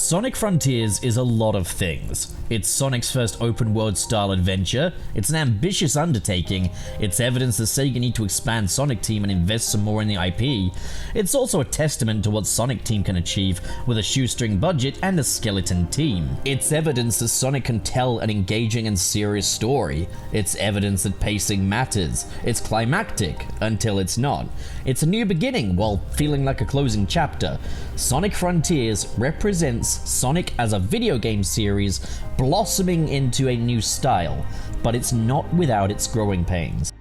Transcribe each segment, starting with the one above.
Sonic Frontiers is a lot of things. It's Sonic's first open-world style adventure, it's an ambitious undertaking, it's evidence that Sega need to expand Sonic Team and invest some more in the IP, it's also a testament to what Sonic Team can achieve with a shoestring budget and a skeleton team. It's evidence that Sonic can tell an engaging and serious story, it's evidence that pacing matters, it's climactic until it's not. It's a new beginning while feeling like a closing chapter. Sonic Frontiers represents Sonic as a video game series blossoming into a new style, but it's not without its growing pains.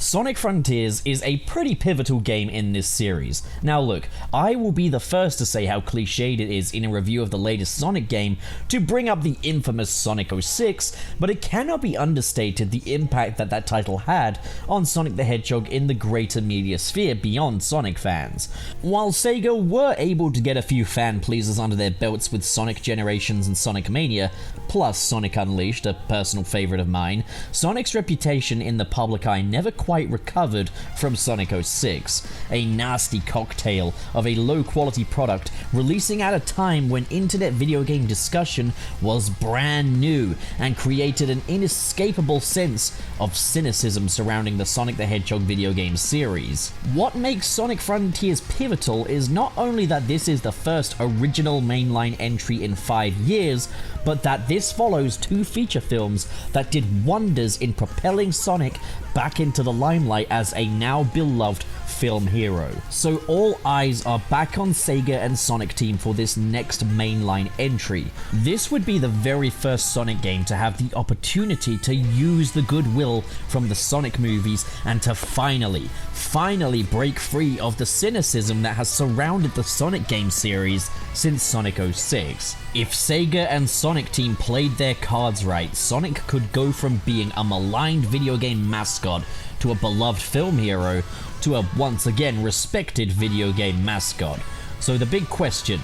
Sonic Frontiers is a pretty pivotal game in this series. Now look, I will be the first to say how cliched it is in a review of the latest Sonic game to bring up the infamous Sonic 06, but it cannot be understated the impact that that title had on Sonic the Hedgehog in the greater media sphere beyond Sonic fans. While Sega were able to get a few fan pleasers under their belts with Sonic Generations and Sonic Mania, plus Sonic Unleashed, a personal favorite of mine, Sonic's reputation in the public eye never quite recovered from Sonic 06, a nasty cocktail of a low-quality product releasing at a time when internet video game discussion was brand new and created an inescapable sense of cynicism surrounding the Sonic the Hedgehog video game series. What makes Sonic Frontiers pivotal is not only that this is the first original mainline entry in 5 years, but that this follows 2 feature films that did wonders in propelling Sonic back into the limelight as a now beloved film hero. So all eyes are back on Sega and Sonic Team for this next mainline entry. This would be the very first Sonic game to have the opportunity to use the goodwill from the Sonic movies and to finally break free of the cynicism that has surrounded the Sonic game series since Sonic 06. If Sega and Sonic Team played their cards right, Sonic could go from being a maligned video game mascot to a beloved film hero to a once again respected video game mascot. So the big question,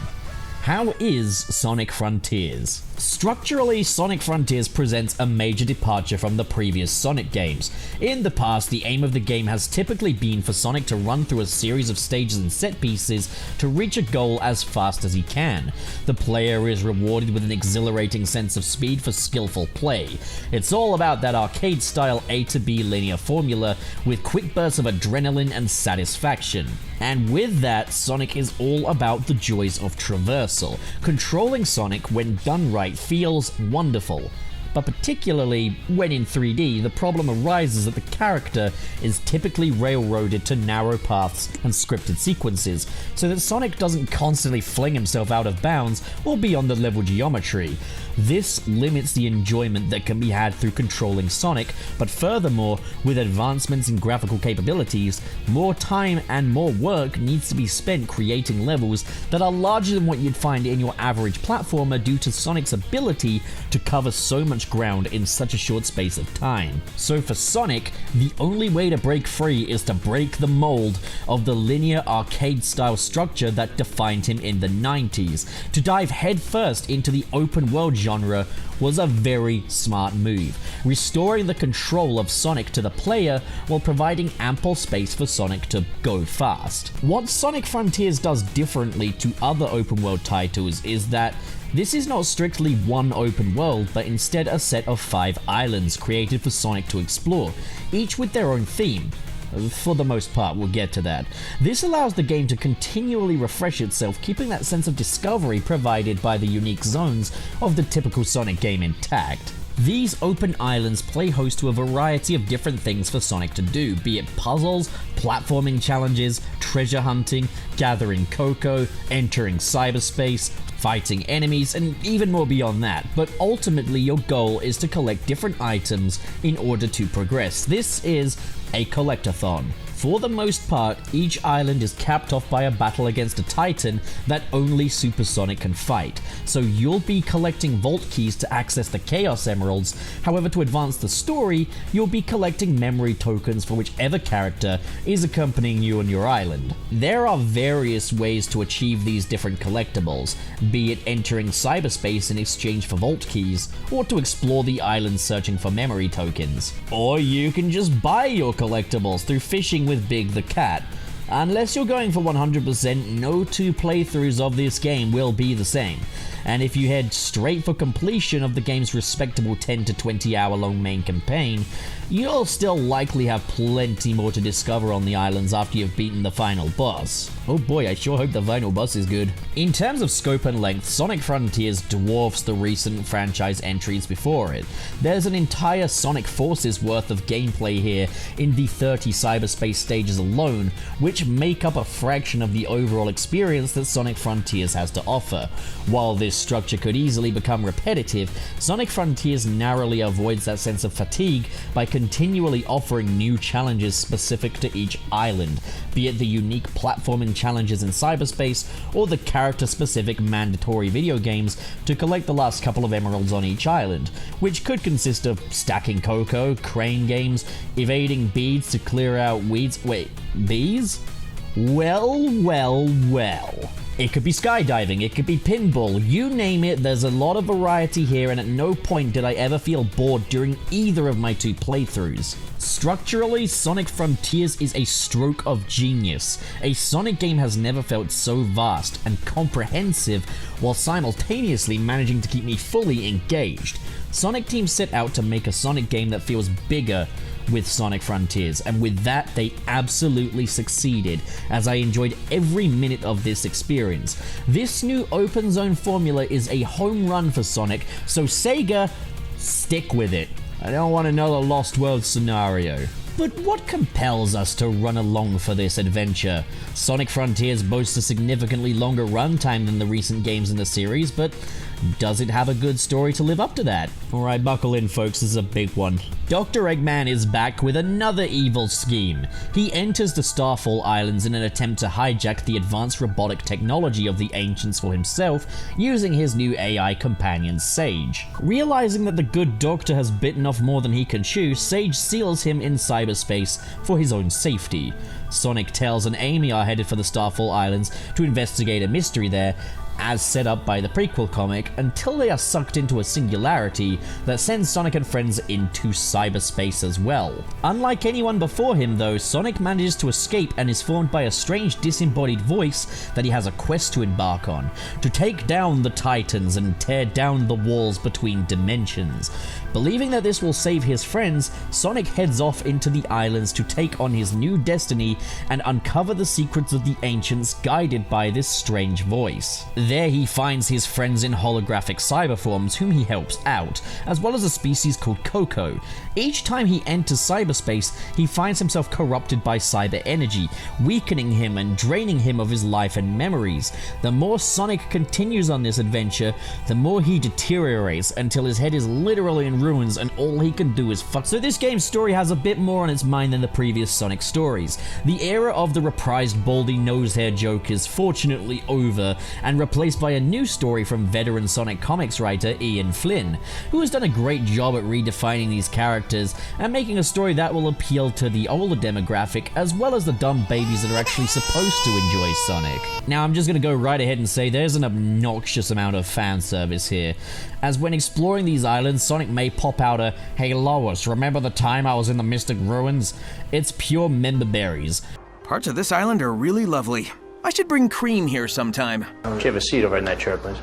how is Sonic Frontiers? Structurally, Sonic Frontiers presents a major departure from the previous Sonic games. In the past, the aim of the game has typically been for Sonic to run through a series of stages and set pieces to reach a goal as fast as he can. The player is rewarded with an exhilarating sense of speed for skillful play. It's all about that arcade-style A to B linear formula with quick bursts of adrenaline and satisfaction. And with that, Sonic is all about the joys of traversal. Controlling Sonic, when done right, feels wonderful. But particularly when in 3D, the problem arises that the character is typically railroaded to narrow paths and scripted sequences, so that Sonic doesn't constantly fling himself out of bounds or beyond the level geometry. This limits the enjoyment that can be had through controlling Sonic, but furthermore, with advancements in graphical capabilities, more time and more work needs to be spent creating levels that are larger than what you'd find in your average platformer due to Sonic's ability to cover so much ground in such a short space of time. So for Sonic, the only way to break free is to break the mold of the linear arcade-style structure that defined him in the 90s. To dive headfirst into the open world genre was a very smart move, restoring the control of Sonic to the player while providing ample space for Sonic to go fast. What Sonic Frontiers does differently to other open world titles is that this is not strictly one open world, but instead a set of 5 islands created for Sonic to explore, each with their own theme. For the most part, we'll get to that. This allows the game to continually refresh itself, keeping that sense of discovery provided by the unique zones of the typical Sonic game intact. These open islands play host to a variety of different things for Sonic to do, be it puzzles, platforming challenges, treasure hunting, gathering cocoa, entering cyberspace, fighting enemies, and even more beyond that. But ultimately, your goal is to collect different items in order to progress. This is a collectathon. For the most part, each island is capped off by a battle against a titan that only Super Sonic can fight, so you'll be collecting vault keys to access the Chaos Emeralds. However, to advance the story, you'll be collecting memory tokens for whichever character is accompanying you on your island. There are various ways to achieve these different collectibles, be it entering cyberspace in exchange for vault keys, or to explore the island searching for memory tokens. Or you can just buy your collectibles through fishing with Big the Cat. Unless you're going for 100%, no two playthroughs of this game will be the same. And if you head straight for completion of the game's respectable 10 to 20 hour long main campaign, you'll still likely have plenty more to discover on the islands after you've beaten the final boss. Oh boy, I sure hope the final boss is good. In terms of scope and length, Sonic Frontiers dwarfs the recent franchise entries before it. There's an entire Sonic Forces worth of gameplay here in the 30 cyberspace stages alone, which make up a fraction of the overall experience that Sonic Frontiers has to offer. While this structure could easily become repetitive, Sonic Frontiers narrowly avoids that sense of fatigue by continually offering new challenges specific to each island, be it the unique platforming challenges in cyberspace or the character-specific mandatory video games to collect the last couple of emeralds on each island, which could consist of stacking cocoa, crane games, evading beads to clear out weeds. Wait, bees? Well. It could be skydiving, it could be pinball, you name it, there's a lot of variety here, and at no point did I ever feel bored during either of my two playthroughs. Structurally, Sonic Frontiers is a stroke of genius. A Sonic game has never felt so vast and comprehensive while simultaneously managing to keep me fully engaged. Sonic Team set out to make a Sonic game that feels bigger with Sonic Frontiers, and with that they absolutely succeeded, as I enjoyed every minute of this experience. This new open zone formula is a home run for Sonic, so Sega, stick with it. I don't want another Lost World scenario. But what compels us to run along for this adventure? Sonic Frontiers boasts a significantly longer runtime than the recent games in the series, but does it have a good story to live up to that? Alright, buckle in folks, this is a big one. Dr. Eggman is back with another evil scheme. He enters the Starfall Islands in an attempt to hijack the advanced robotic technology of the Ancients for himself, using his new AI companion Sage. Realizing that the good doctor has bitten off more than he can chew, Sage seals him in cyberspace for his own safety. Sonic, Tails, and Amy are headed for the Starfall Islands to investigate a mystery there, as set up by the prequel comic, until they are sucked into a singularity that sends Sonic and friends into cyberspace as well. Unlike anyone before him though, Sonic manages to escape and is formed by a strange disembodied voice that he has a quest to embark on, to take down the Titans and tear down the walls between dimensions. Believing that this will save his friends, Sonic heads off into the islands to take on his new destiny and uncover the secrets of the Ancients, guided by this strange voice. There he finds his friends in holographic cyber forms whom he helps out, as well as a species called Coco. Each time he enters cyberspace, he finds himself corrupted by cyber energy, weakening him and draining him of his life and memories. The more Sonic continues on this adventure, the more he deteriorates until his head is literally in ruins and all he can do is fuck. So this game's story has a bit more on its mind than the previous Sonic stories. The era of the reprised baldy nosehair joke is fortunately over and replaced by a new story from veteran Sonic comics writer Ian Flynn, who has done a great job at redefining these characters and making a story that will appeal to the older demographic as well as the dumb babies that are actually supposed to enjoy Sonic. Now I'm just gonna go right ahead and say there's an obnoxious amount of fan service here, as when exploring these islands, Sonic may pop out a "Hey Lois, remember the time I was in the Mystic Ruins?" It's pure member berries. Parts of this island are really lovely. I should bring Cream here sometime. Should have a seat over in that chair, please.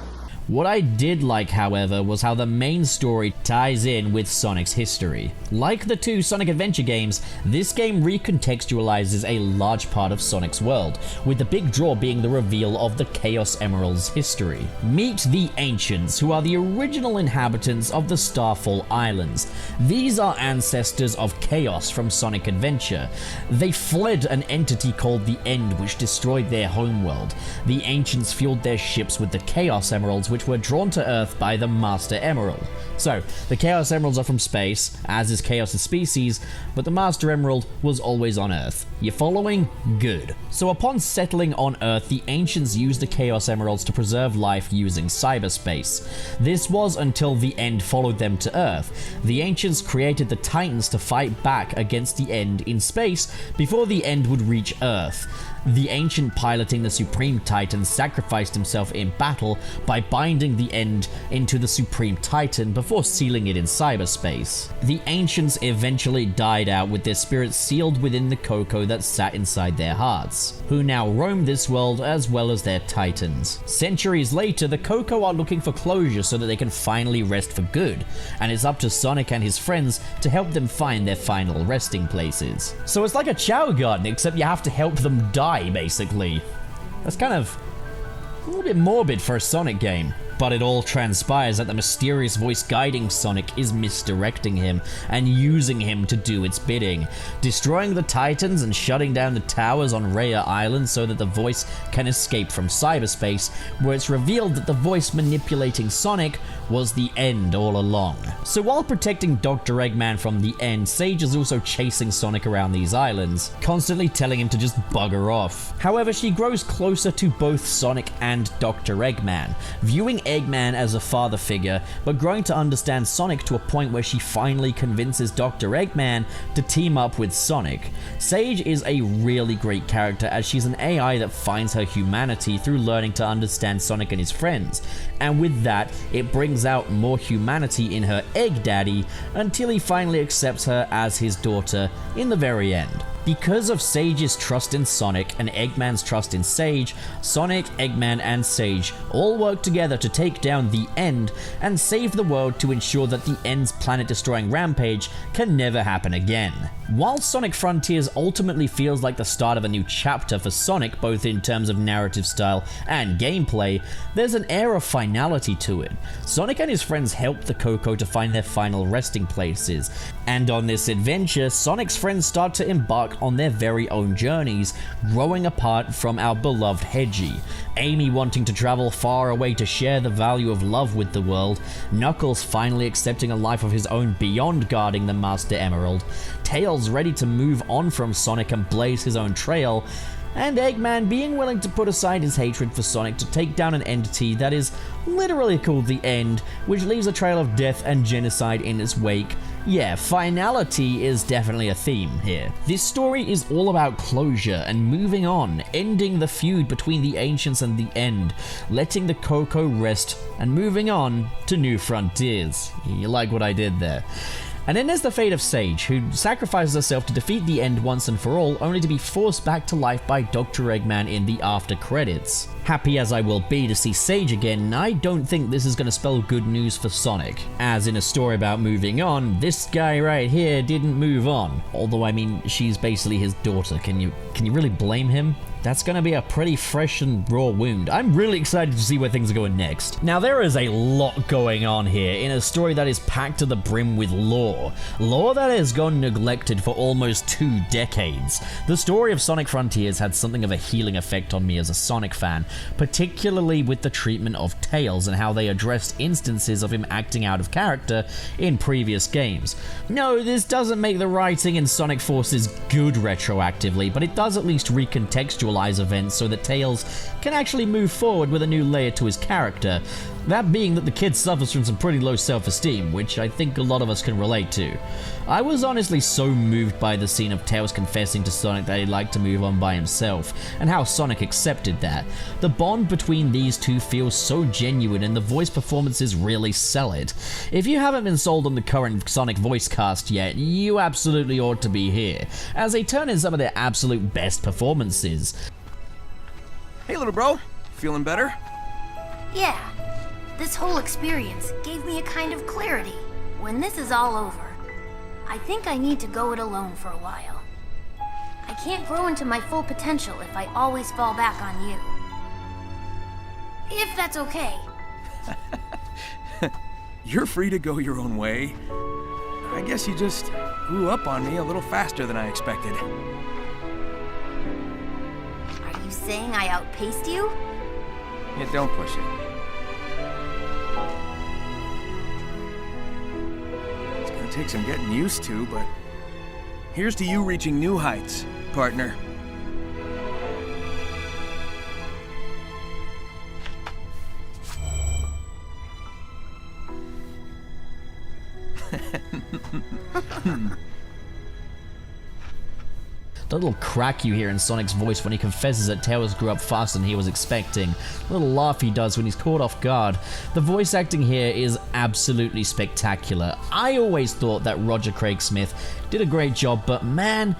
What I did like, however, was how the main story ties in with Sonic's history. Like the two Sonic Adventure games, this game recontextualizes a large part of Sonic's world, with the big draw being the reveal of the Chaos Emerald's history. Meet the Ancients, who are the original inhabitants of the Starfall Islands. These are ancestors of Chaos from Sonic Adventure. They fled an entity called the End, which destroyed their homeworld. The Ancients fueled their ships with the Chaos Emeralds, which quote, were drawn to Earth by the Master Emerald. So, the Chaos Emeralds are from space, as is Chaos' species, but the Master Emerald was always on Earth. You following? Good. So upon settling on Earth, the Ancients used the Chaos Emeralds to preserve life using cyberspace. This was until the End followed them to Earth. The Ancients created the Titans to fight back against the End in space before the End would reach Earth. The Ancient piloting the Supreme Titan sacrificed himself in battle by binding the End into the Supreme Titan before sealing it in cyberspace. The Ancients eventually died out with their spirits sealed within the Coco that sat inside their hearts, who now roam this world as well as their Titans. Centuries later, the Coco are looking for closure so that they can finally rest for good, and it's up to Sonic and his friends to help them find their final resting places. So it's like a Chow Garden, except you have to help them die, basically. That's kind of a little bit morbid for a Sonic game. But it all transpires that the mysterious voice guiding Sonic is misdirecting him and using him to do its bidding, destroying the Titans and shutting down the towers on Rhea Island so that the voice can escape from cyberspace, where it's revealed that the voice manipulating Sonic was the End all along. So while protecting Dr. Eggman from the End, Sage is also chasing Sonic around these islands, constantly telling him to just bugger off. However, she grows closer to both Sonic and Dr. Eggman, viewing Eggman as a father figure, but growing to understand Sonic to a point where she finally convinces Dr. Eggman to team up with Sonic. Sage is a really great character as she's an AI that finds her humanity through learning to understand Sonic and his friends, and with that, it brings out more humanity in her Egg Daddy until he finally accepts her as his daughter in the very end. Because of Sage's trust in Sonic and Eggman's trust in Sage, Sonic, Eggman, and Sage all work together to take down the End and save the world to ensure that the End's planet-destroying rampage can never happen again. While Sonic Frontiers ultimately feels like the start of a new chapter for Sonic, both in terms of narrative style and gameplay, there's an air of finality to it. Sonic and his friends help the Coco to find their final resting places, and on this adventure, Sonic's friends start to embark on their very own journeys, growing apart from our beloved Hedgie. Amy wanting to travel far away to share the value of love with the world, Knuckles finally accepting a life of his own beyond guarding the Master Emerald, Tails ready to move on from Sonic and blaze his own trail, and Eggman being willing to put aside his hatred for Sonic to take down an entity that is literally called the End, which leaves a trail of death and genocide in its wake. Yeah, finality is definitely a theme here. This story is all about closure and moving on, ending the feud between the Ancients and the End, letting the Coco rest, and moving on to new frontiers. You like what I did there? And then there's the fate of Sage, who sacrifices herself to defeat the End once and for all, only to be forced back to life by Dr. Eggman in the after credits. Happy as I will be to see Sage again, I don't think this is going to spell good news for Sonic. As in a story about moving on, this guy right here didn't move on. Although, I mean, she's basically his daughter. Can you really blame him? That's gonna be a pretty fresh and raw wound. I'm really excited to see where things are going next. Now, there is a lot going on here in a story that is packed to the brim with lore. Lore that has gone neglected for almost 2 decades. The story of Sonic Frontiers had something of a healing effect on me as a Sonic fan, particularly with the treatment of Tails and how they addressed instances of him acting out of character in previous games. No, this doesn't make the writing in Sonic Forces good retroactively, but it does at least recontextualize events so that Tails can actually move forward with a new layer to his character. That being that the kid suffers from some pretty low self-esteem, which I think a lot of us can relate to. I was honestly so moved by the scene of Tails confessing to Sonic that he'd like to move on by himself, and how Sonic accepted that. The bond between these two feels so genuine, and the voice performances really sell it. If you haven't been sold on the current Sonic voice cast yet, you absolutely ought to be here, as they turn in some of their absolute best performances. Hey, little bro. Feeling better? Yeah. This whole experience gave me a kind of clarity. When this is all over, I think I need to go it alone for a while. I can't grow into my full potential if I always fall back on you. If that's okay. You're free to go your own way. I guess you just grew up on me a little faster than I expected. Are you saying I outpaced you? Yeah, don't push it. take some getting used to, but here's to you reaching new heights, partner. The little crack you hear in Sonic's voice when he confesses that Tails grew up faster than he was expecting. The little laugh he does when he's caught off guard. The voice acting here is absolutely spectacular. I always thought that Roger Craig Smith did a great job, but man,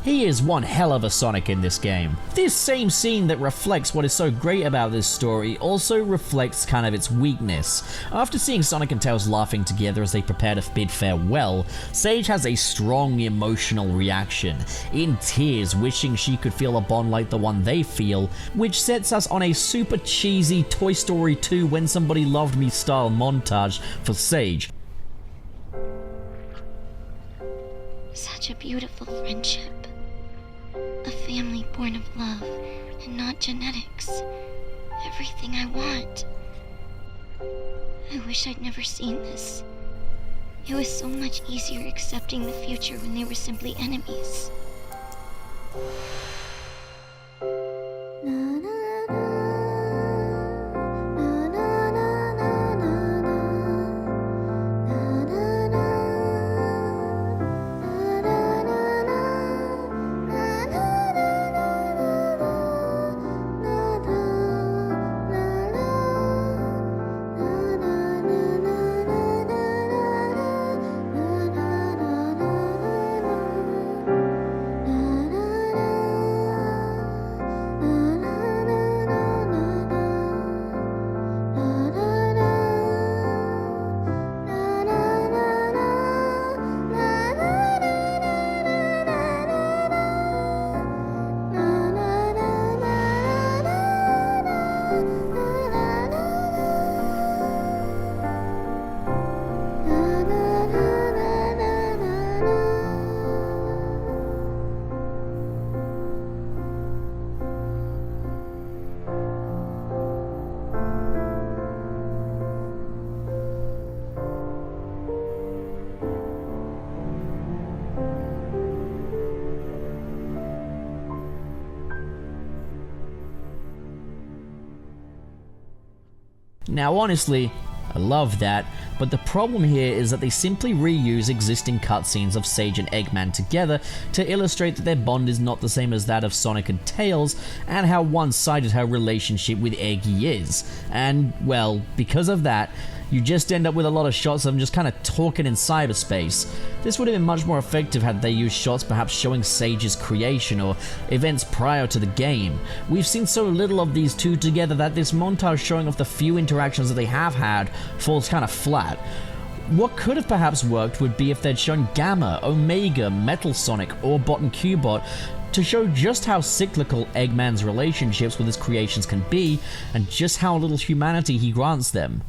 he is one hell of a Sonic in this game. This same scene that reflects what is so great about this story also reflects kind of its weakness. After seeing Sonic and Tails laughing together as they prepare to bid farewell, Sage has a strong emotional reaction, in tears wishing she could feel a bond like the one they feel, which sets us on a super cheesy Toy Story 2 When Somebody Loved Me style montage for Sage. Such a beautiful friendship. A family born of love and not genetics. Everything I want. I wish I'd never seen this. It was so much easier accepting the future when they were simply enemies. Now honestly, I love that, but the problem here is that they simply reuse existing cutscenes of Sage and Eggman together to illustrate that their bond is not the same as that of Sonic and Tails, and how one-sided her relationship with Eggy is. And, well, because of that, you just end up with a lot of shots of them just kind of talking in cyberspace. This would have been much more effective had they used shots perhaps showing Sage's creation or events prior to the game. We've seen so little of these two together that this montage showing off the few interactions that they have had falls kind of flat. What could have perhaps worked would be if they'd shown Gamma, Omega, Metal Sonic, Orbot and Cubot to show just how cyclical Eggman's relationships with his creations can be, and just how little humanity he grants them.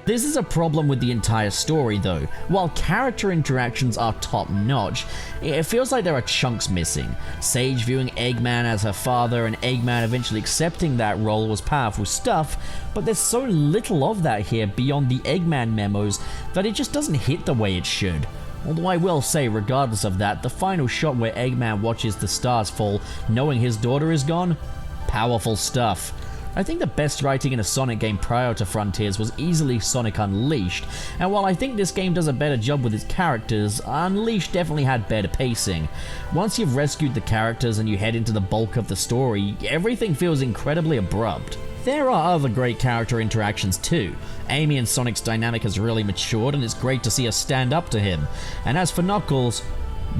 This is a problem with the entire story though. While character interactions are top notch, it feels like there are chunks missing. Sage viewing Eggman as her father and Eggman eventually accepting that role was powerful stuff, but there's so little of that here beyond the Eggman memos that it just doesn't hit the way it should. Although I will say, regardless of that, the final shot where Eggman watches the stars fall knowing his daughter is gone, powerful stuff. I think the best writing in a Sonic game prior to Frontiers was easily Sonic Unleashed, and while I think this game does a better job with its characters, Unleashed definitely had better pacing. Once you've rescued the characters and you head into the bulk of the story, everything feels incredibly abrupt. There are other great character interactions too. Amy and Sonic's dynamic has really matured, and it's great to see her stand up to him. And as for Knuckles,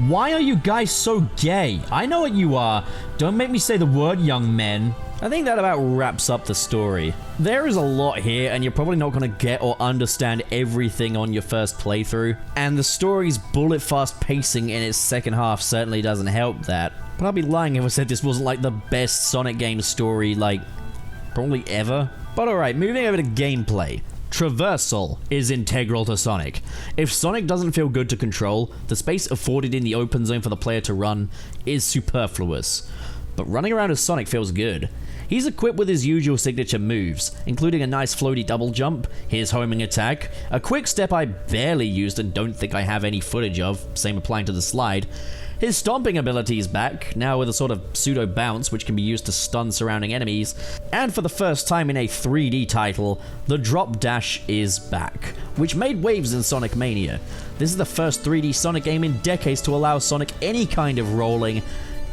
why are you guys so gay? I know what you are. Don't make me say the word, young men. I think that about wraps up the story. There is a lot here, and you're probably not going to get or understand everything on your first playthrough, and the story's bullet-fast pacing in its second half certainly doesn't help that. But I'd be lying if I said this wasn't like the best Sonic game story, like, probably ever. But alright, moving over to gameplay. Traversal is integral to Sonic. If Sonic doesn't feel good to control, the space afforded in the open zone for the player to run is superfluous. But running around as Sonic feels good. He's equipped with his usual signature moves, including a nice floaty double jump, his homing attack, a quick step I barely used and don't think I have any footage of, same applying to the slide. His stomping ability is back, now with a sort of pseudo bounce which can be used to stun surrounding enemies, and for the first time in a 3D title, the drop dash is back, which made waves in Sonic Mania. This is the first 3D Sonic game in decades to allow Sonic any kind of rolling,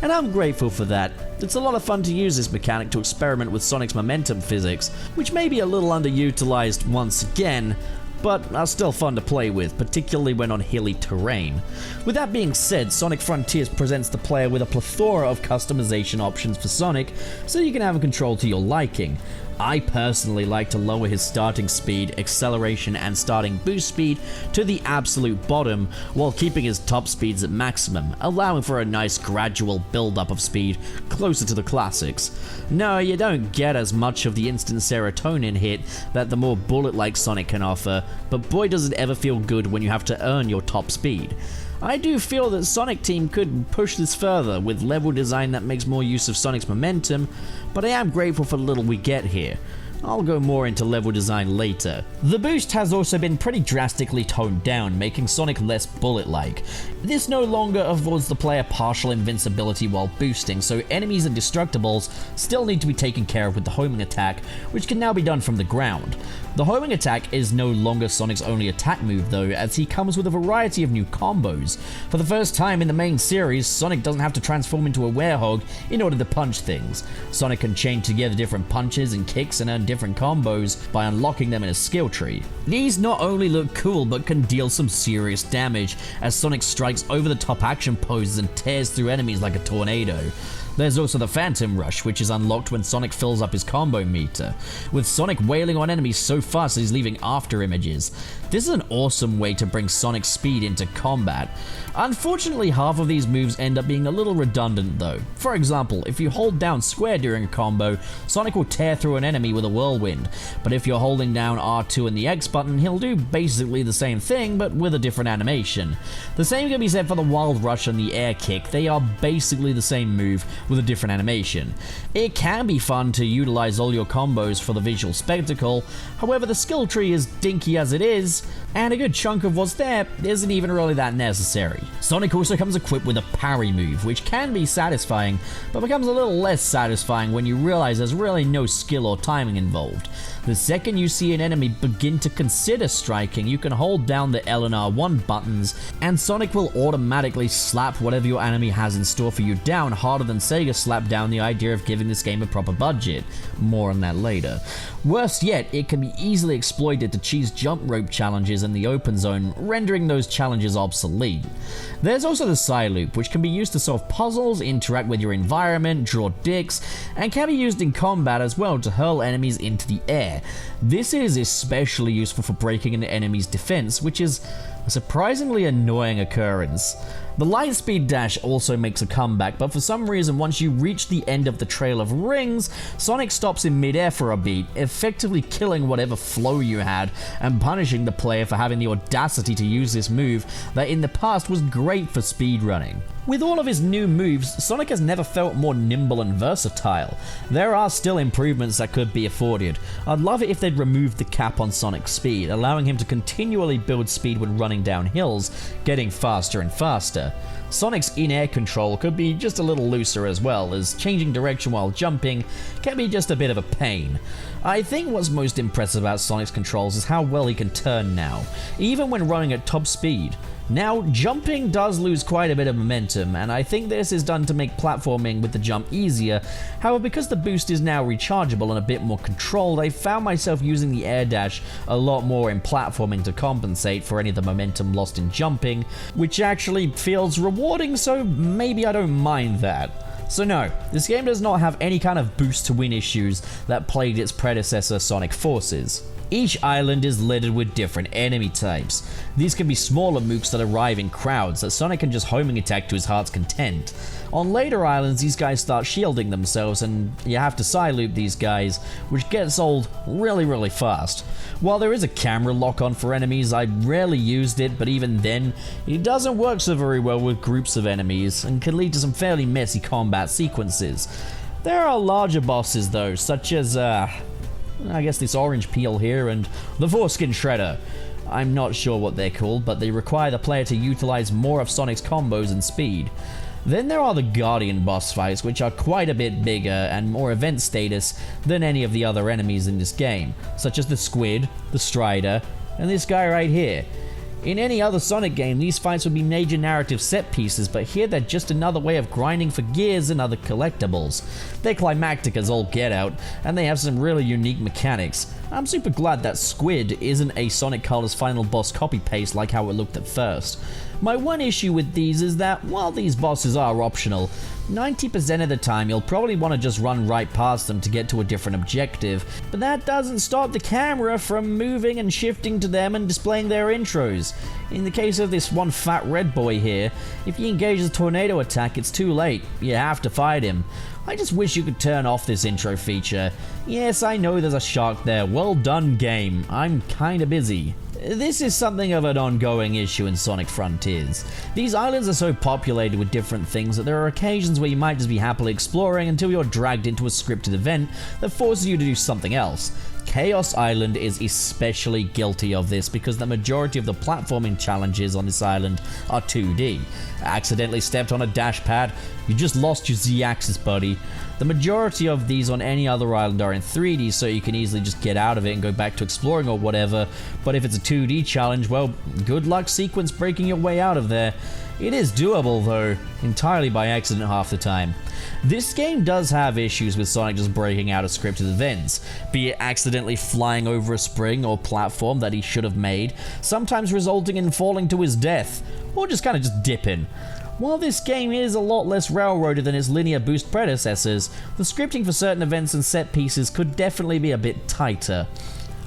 and I'm grateful for that. It's a lot of fun to use this mechanic to experiment with Sonic's momentum physics, which may be a little underutilized once again, but are still fun to play with, particularly when on hilly terrain. With that being said, Sonic Frontiers presents the player with a plethora of customization options for Sonic, so you can have a control to your liking. I personally like to lower his starting speed, acceleration, and starting boost speed to the absolute bottom, while keeping his top speeds at maximum, allowing for a nice gradual build-up of speed closer to the classics. No, you don't get as much of the instant serotonin hit that the more bullet-like Sonic can offer, but boy does it ever feel good when you have to earn your top speed. I do feel that Sonic Team could push this further with level design that makes more use of Sonic's momentum, but I am grateful for the little we get here. I'll go more into level design later. The boost has also been pretty drastically toned down, making Sonic less bullet-like. This no longer affords the player partial invincibility while boosting, so enemies and destructibles still need to be taken care of with the homing attack, which can now be done from the ground. The homing attack is no longer Sonic's only attack move though, as he comes with a variety of new combos. For the first time in the main series, Sonic doesn't have to transform into a werehog in order to punch things. Sonic can chain together different punches and kicks and earn different combos by unlocking them in a skill tree. These not only look cool but can deal some serious damage, as Sonic strikes over the top action poses and tears through enemies like a tornado. There's also the Phantom Rush, which is unlocked when Sonic fills up his combo meter, with Sonic wailing on enemies so fast that he's leaving after images. This is an awesome way to bring Sonic's speed into combat. Unfortunately, half of these moves end up being a little redundant though. For example, if you hold down square during a combo, Sonic will tear through an enemy with a whirlwind, but if you're holding down R2 and the X button, he'll do basically the same thing but with a different animation. The same can be said for the Wild Rush and the Air Kick. They are basically the same move with a different animation. It can be fun to utilize all your combos for the visual spectacle, however the skill tree is dinky as it is, and a good chunk of what's there isn't even really that necessary. Sonic also comes equipped with a parry move, which can be satisfying, but becomes a little less satisfying when you realize there's really no skill or timing involved. The second you see an enemy begin to consider striking, you can hold down the L and R1 buttons, and Sonic will automatically slap whatever your enemy has in store for you down harder than Sega slapped down the idea of giving this game a proper budget. More on that later. Worse yet, it can be easily exploited to cheese jump rope challenges in the open zone, rendering those challenges obsolete. There's also the Psy Loop, which can be used to solve puzzles, interact with your environment, draw dicks, and can be used in combat as well to hurl enemies into the air. This is especially useful for breaking an enemy's defense, which is a surprisingly annoying occurrence. The Lightspeed Dash also makes a comeback, but for some reason once you reach the end of the Trail of Rings, Sonic stops in midair for a beat, effectively killing whatever flow you had and punishing the player for having the audacity to use this move that in the past was great for speedrunning. With all of his new moves, Sonic has never felt more nimble and versatile. There are still improvements that could be afforded. I'd love it if they'd removed the cap on Sonic's speed, allowing him to continually build speed when running down hills, getting faster and faster. Sonic's in-air control could be just a little looser as well, as changing direction while jumping can be just a bit of a pain. I think what's most impressive about Sonic's controls is how well he can turn now, even when running at top speed. Now, jumping does lose quite a bit of momentum, and I think this is done to make platforming with the jump easier. However, because the boost is now rechargeable and a bit more controlled, I found myself using the air dash a lot more in platforming to compensate for any of the momentum lost in jumping, which actually feels rewarding, so maybe I don't mind that. So no, this game does not have any kind of boost to win issues that plagued its predecessor Sonic Forces. Each island is littered with different enemy types. These can be smaller mooks that arrive in crowds that Sonic can just homing attack to his heart's content. On later islands, these guys start shielding themselves and you have to side loop these guys, which gets old really fast. While there is a camera lock on for enemies, I rarely used it, but even then, it doesn't work so very well with groups of enemies and can lead to some fairly messy combat sequences. There are larger bosses though, such as I guess this orange peel here and the foreskin shredder. I'm not sure what they're called, but they require the player to utilize more of Sonic's combos and speed. Then there are the Guardian boss fights, which are quite a bit bigger and more event status than any of the other enemies in this game, such as the Squid, the Strider, and this guy right here. In any other Sonic game, these fights would be major narrative set pieces, but here they're just another way of grinding for gears and other collectibles. They're climactic as all get out, and they have some really unique mechanics. I'm super glad that Squid isn't a Sonic Colors final boss copy-paste like how it looked at first. My one issue with these is that, while these bosses are optional, 90% of the time you'll probably want to just run right past them to get to a different objective, but that doesn't stop the camera from moving and shifting to them and displaying their intros. In the case of this one fat red boy here, if he engages a tornado attack, it's too late. You have to fight him. I just wish you could turn off this intro feature. Yes, I know there's a shark there. Well done, game. I'm kinda busy. This is something of an ongoing issue in Sonic Frontiers. These islands are so populated with different things that there are occasions where you might just be happily exploring until you're dragged into a scripted event that forces you to do something else. Chaos Island is especially guilty of this because the majority of the platforming challenges on this island are 2D. Accidentally stepped on a dash pad, you just lost your Z-axis, buddy. The majority of these on any other island are in 3D, so you can easily just get out of it and go back to exploring or whatever, but if it's a 2D challenge, well, good luck sequence breaking your way out of there. It is doable though, entirely by accident half the time. This game does have issues with Sonic just breaking out of scripted events, be it accidentally flying over a spring or platform that he should have made, sometimes resulting in falling to his death, or just kinda just dipping. While this game is a lot less railroaded than its linear boost predecessors, the scripting for certain events and set pieces could definitely be a bit tighter.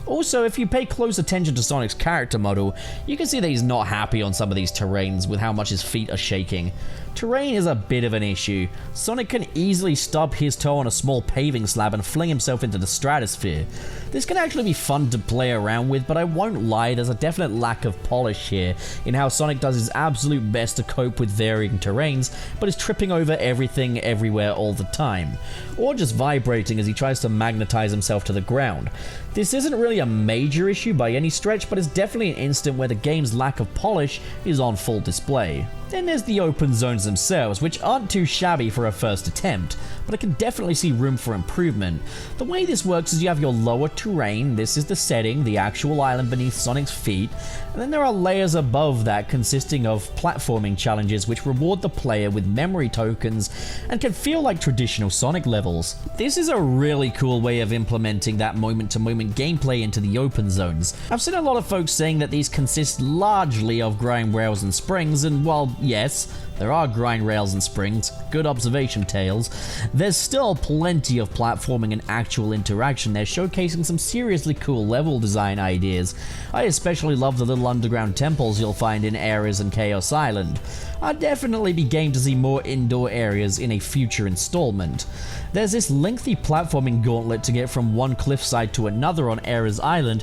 Also, if you pay close attention to Sonic's character model, you can see that he's not happy on some of these terrains with how much his feet are shaking. Terrain is a bit of an issue. Sonic can easily stub his toe on a small paving slab and fling himself into the stratosphere. This can actually be fun to play around with, but I won't lie, there's a definite lack of polish here in how Sonic does his absolute best to cope with varying terrains, but is tripping over everything everywhere all the time, or just vibrating as he tries to magnetize himself to the ground. This isn't really a major issue by any stretch, but it's definitely an instant where the game's lack of polish is on full display. Then there's the open zones themselves, which aren't too shabby for a first attempt, but I can definitely see room for improvement. The way this works is you have your lower terrain, this is the setting, the actual island beneath Sonic's feet, and then there are layers above that consisting of platforming challenges which reward the player with memory tokens and can feel like traditional Sonic levels. This is a really cool way of implementing that moment-to-moment gameplay into the open zones. I've seen a lot of folks saying that these consist largely of grind rails and springs, and while yes, there are grind rails and springs, good observation, Tails, there's still plenty of platforming and actual interaction there, showcasing some seriously cool level design ideas. I especially love the little underground temples you'll find in areas in Chaos Island. I'd definitely be game to see more indoor areas in a future installment. There's this lengthy platforming gauntlet to get from one cliffside to another on Ares Island,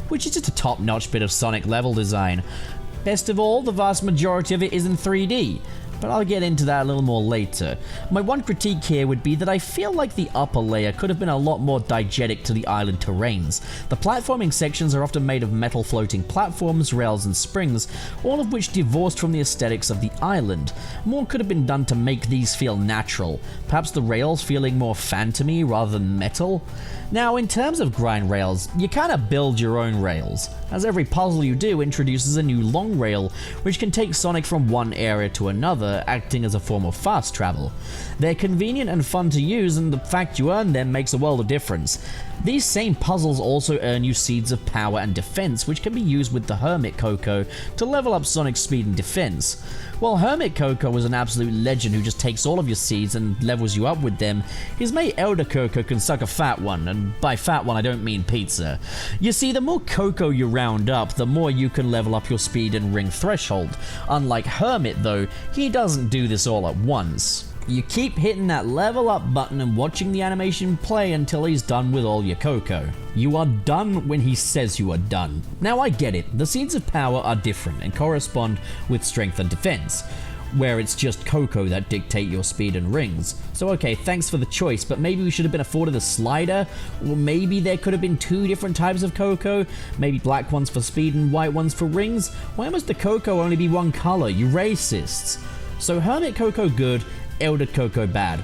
which is just a top-notch bit of Sonic level design. Best of all, the vast majority of it is in 3D. but I'll get into that a little more later. My one critique here would be that I feel like the upper layer could have been a lot more diegetic to the island terrains. The platforming sections are often made of metal floating platforms, rails and springs, all of which divorced from the aesthetics of the island. More could have been done to make these feel natural, perhaps the rails feeling more phantomy rather than metal. Now, in terms of grind rails, you kinda build your own rails, as every puzzle you do introduces a new long rail, which can take Sonic from one area to another, acting as a form of fast travel. They're convenient and fun to use, and the fact you earn them makes a world of difference. These same puzzles also earn you seeds of power and defense, which can be used with the Hermit Coco to level up Sonic's speed and defense. While Hermit Coco is an absolute legend who just takes all of your seeds and levels you up with them, his mate Elder Coco can suck a fat one, and by fat one I don't mean pizza. You see, the more Coco you round up, the more you can level up your speed and ring threshold. Unlike Hermit though, he doesn't do this all at once. You keep hitting that level up button and watching the animation play until he's done with all your Coco. You are done when he says you are done. Now I get it, the seeds of power are different and correspond with strength and defense, where it's just Coco that dictate your speed and rings. So okay, thanks for the choice, but maybe we should have been afforded a slider, or maybe there could have been two different types of Coco, maybe black ones for speed and white ones for rings. Why must the Coco only be one color, you racists? So Hermit Coco good, Elder Coco bad.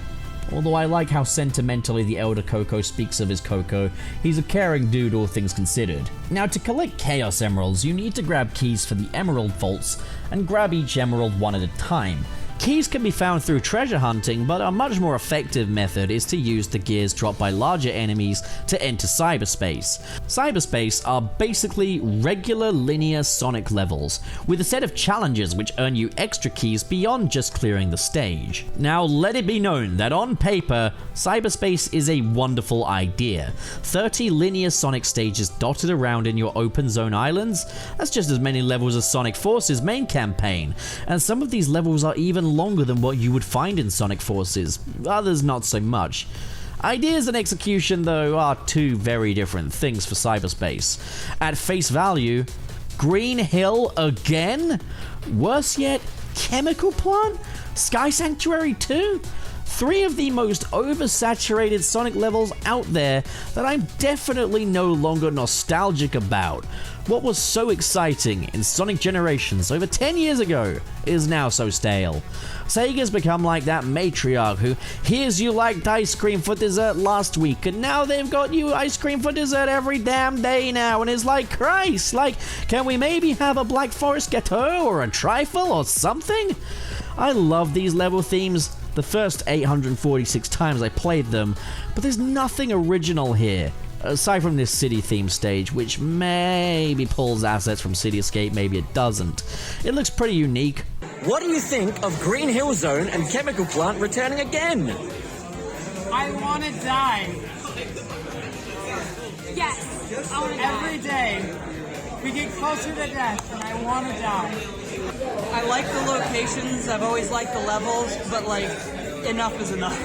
Although I like how sentimentally the Elder Coco speaks of his Coco, he's a caring dude all things considered. Now to collect Chaos Emeralds, you need to grab keys for the Emerald Vaults, and grab each emerald one at a time. Keys can be found through treasure hunting, but a much more effective method is to use the gears dropped by larger enemies to enter cyberspace. Cyberspace are basically regular linear Sonic levels, with a set of challenges which earn you extra keys beyond just clearing the stage. Now let it be known that on paper, cyberspace is a wonderful idea. 30 linear Sonic stages dotted around in your open zone islands? That's just as many levels as Sonic Force's main campaign, and some of these levels are even longer than what you would find in Sonic Forces, others not so much. Ideas and execution, though, are two very different things for cyberspace. At face value, Green Hill again? Worse yet, Chemical Plant? Sky Sanctuary 2? Three of the most oversaturated Sonic levels out there that I'm definitely no longer nostalgic about. What was so exciting in Sonic Generations over 10 years ago is now so stale. Sega's become like that matriarch who hears you liked ice cream for dessert last week and now they've got you ice cream for dessert every damn day now, and it's like, Christ, like, can we maybe have a Black Forest Gâteau or a trifle or something? I love these level themes the first 846 times I played them, but there's nothing original here. Aside from this city theme stage, which maybe pulls assets from City Escape, maybe it doesn't. It looks pretty unique. What do you think of Green Hill Zone and Chemical Plant returning again? I want to die. Yes, I want to die. Every day, we get closer to death, and I want to die. I like the locations, I've always liked the levels, but like, enough is enough.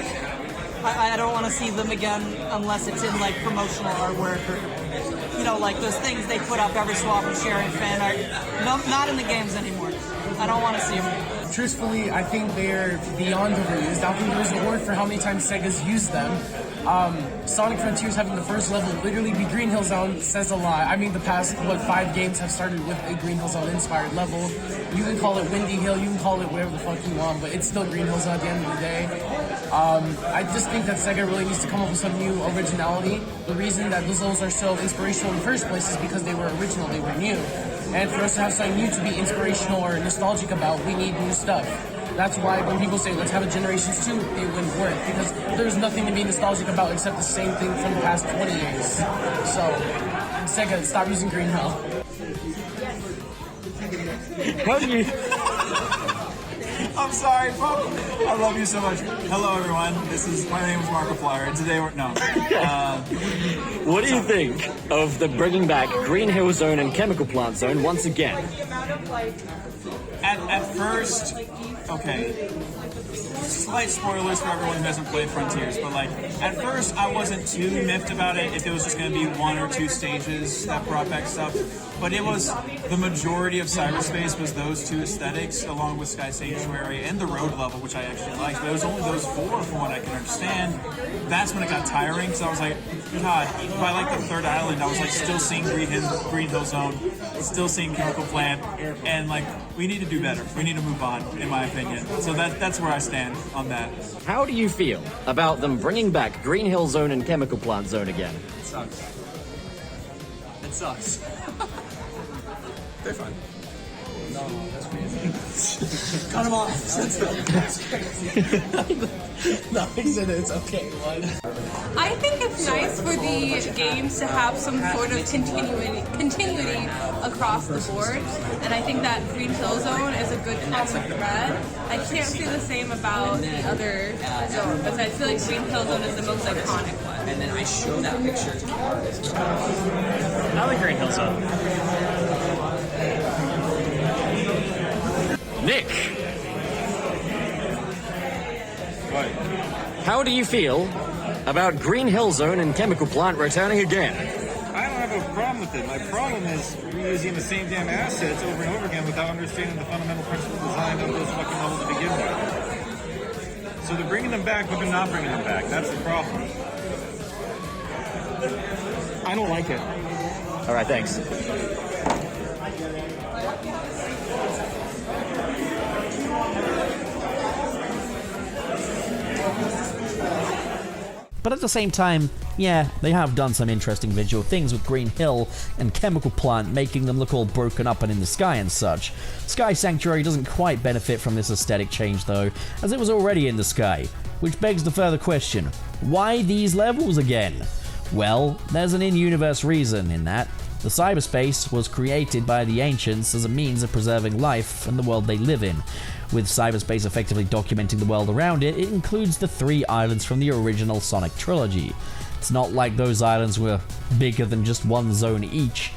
I don't want to see them again unless it's in like promotional artwork or, you know, like those things they put up every so often sharing fan art. No, not in the games anymore. I don't want to see them. Truthfully, I think they're beyond overused. I don't think there's a word for how many times Sega's used them. Sonic Frontiers having the first level literally be Green Hill Zone says a lot. I mean, the past, 5 games have started with a Green Hill Zone inspired level. You can call it Windy Hill, you can call it whatever the fuck you want, but it's still Green Hill Zone at the end of the day. I just think that Sega really needs to come up with some new originality. The reason that those levels are so inspirational in the first place is because they were original, they were new. And for us to have something new to be inspirational or nostalgic about, we need new stuff. That's why when people say, let's have a Generations 2, it wouldn't work, because there's nothing to be nostalgic about except the same thing from the past 20 years. So, Sega, stop using Green Hill. How do you... I'm sorry, Pop. I love you so much. Hello, everyone. My name is Markiplier, and today we're... No. What do you think of the bringing back Green Hill Zone and Chemical Plant Zone once again? At first... Okay. Slight spoilers for everyone who hasn't played Frontiers, but like, at first I wasn't too miffed about it if it was just going to be 1 or 2 stages that brought back stuff. But it was the majority of cyberspace was those two aesthetics, along with Sky Sanctuary and the road level, which I actually liked. But it was only those four, from what I can understand. That's when it got tiring, because I was like, God, by like the third island, I was like still seeing Green Hill Zone, still seeing Chemical Plant, and like we need to do better. We need to move on, in my opinion. So that's where I stand on that. How do you feel about them bringing back Green Hill Zone and Chemical Plant Zone again? It sucks. It sucks. They're fun. No, that's crazy. Cut them off. That's crazy. No, he said it's okay. What? I think it's nice for the games to have some sort of continuity across the board, and I think that Green Hill Zone is a good common thread. I can't say the same about the other zone, but I feel like Green Hill Zone is the most iconic one. And then I show that picture to the artist. I like Green Hill Zone. Nick! What? How do you feel about Green Hill Zone and Chemical Plant returning again? I don't have a problem with it. My problem is reusing the same damn assets over and over again without understanding the fundamental principle design of those fucking levels to begin with. So they're bringing them back, but they're not bringing them back. That's the problem. I don't like it. All right, thanks. But at the same time, yeah, they have done some interesting visual things with Green Hill and Chemical Plant, making them look all broken up and in the sky and such. Sky Sanctuary doesn't quite benefit from this aesthetic change though, as it was already in the sky, which begs the further question, why these levels again? Well, there's an in-universe reason in that. The cyberspace was created by the ancients as a means of preserving life and the world they live in. With cyberspace effectively documenting the world around it, it includes the 3 islands from the original Sonic trilogy. It's not like those islands were bigger than just one zone each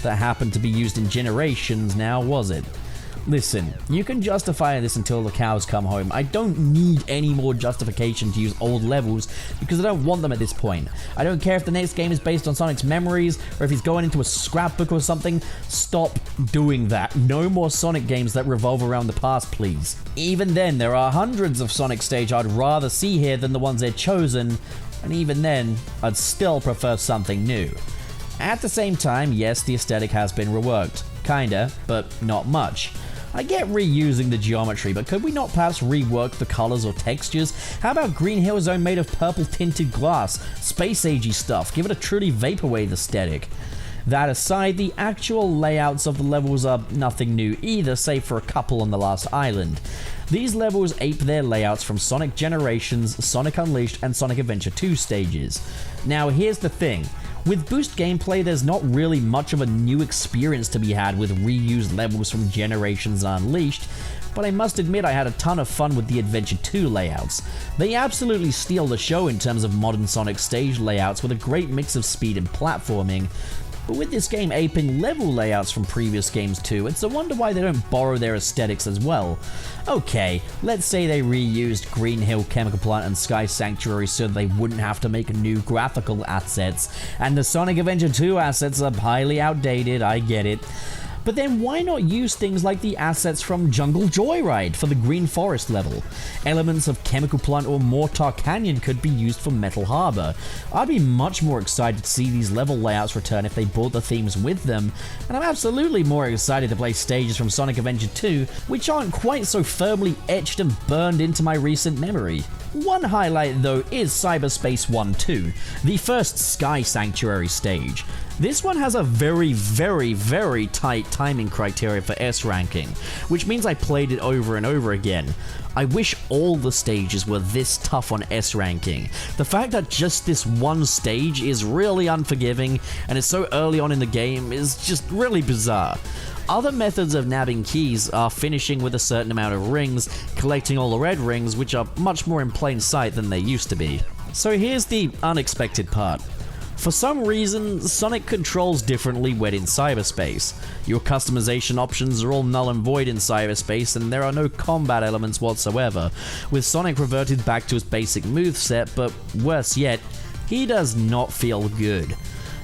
that happened to be used in generations now, was it? Listen, you can justify this until the cows come home. I don't need any more justification to use old levels because I don't want them at this point. I don't care if the next game is based on Sonic's memories or if he's going into a scrapbook or something. Stop doing that. No more Sonic games that revolve around the past, please. Even then, there are hundreds of Sonic stage I'd rather see here than the ones they've chosen, and even then, I'd still prefer something new. At the same time, yes, the aesthetic has been reworked. Kinda, but not much. I get reusing the geometry, but could we not perhaps rework the colors or textures? How about Green Hill Zone made of purple tinted glass? Space agey stuff, give it a truly vaporwave aesthetic. That aside, the actual layouts of the levels are nothing new either, save for a couple on the last island. These levels ape their layouts from Sonic Generations, Sonic Unleashed, and Sonic Adventure 2 stages. Now here's the thing. With boost gameplay, there's not really much of a new experience to be had with reused levels from Generations and Unleashed, but I must admit I had a ton of fun with the Adventure 2 layouts. They absolutely steal the show in terms of modern Sonic stage layouts with a great mix of speed and platforming. But with this game aping level layouts from previous games too, it's a wonder why they don't borrow their aesthetics as well. Okay, let's say they reused Green Hill, Chemical Plant, and Sky Sanctuary so that they wouldn't have to make new graphical assets, and the Sonic Adventure 2 assets are highly outdated, I get it. But then why not use things like the assets from Jungle Joyride for the Green Forest level? Elements of Chemical Plant or Mortar Canyon could be used for Metal Harbor. I'd be much more excited to see these level layouts return if they brought the themes with them, and I'm absolutely more excited to play stages from Sonic Adventure 2, which aren't quite so firmly etched and burned into my recent memory. One highlight though is Cyberspace 1-2, the first Sky Sanctuary stage. This one has a very, very, very tight timing criteria for S ranking, which means I played it over and over again. I wish all the stages were this tough on S ranking. The fact that just this one stage is really unforgiving and is so early on in the game is just really bizarre. Other methods of nabbing keys are finishing with a certain amount of rings, collecting all the red rings, which are much more in plain sight than they used to be. So here's the unexpected part. For some reason, Sonic controls differently when in cyberspace. Your customization options are all null and void in cyberspace, and there are no combat elements whatsoever, with Sonic reverted back to his basic moveset, but worse yet, he does not feel good.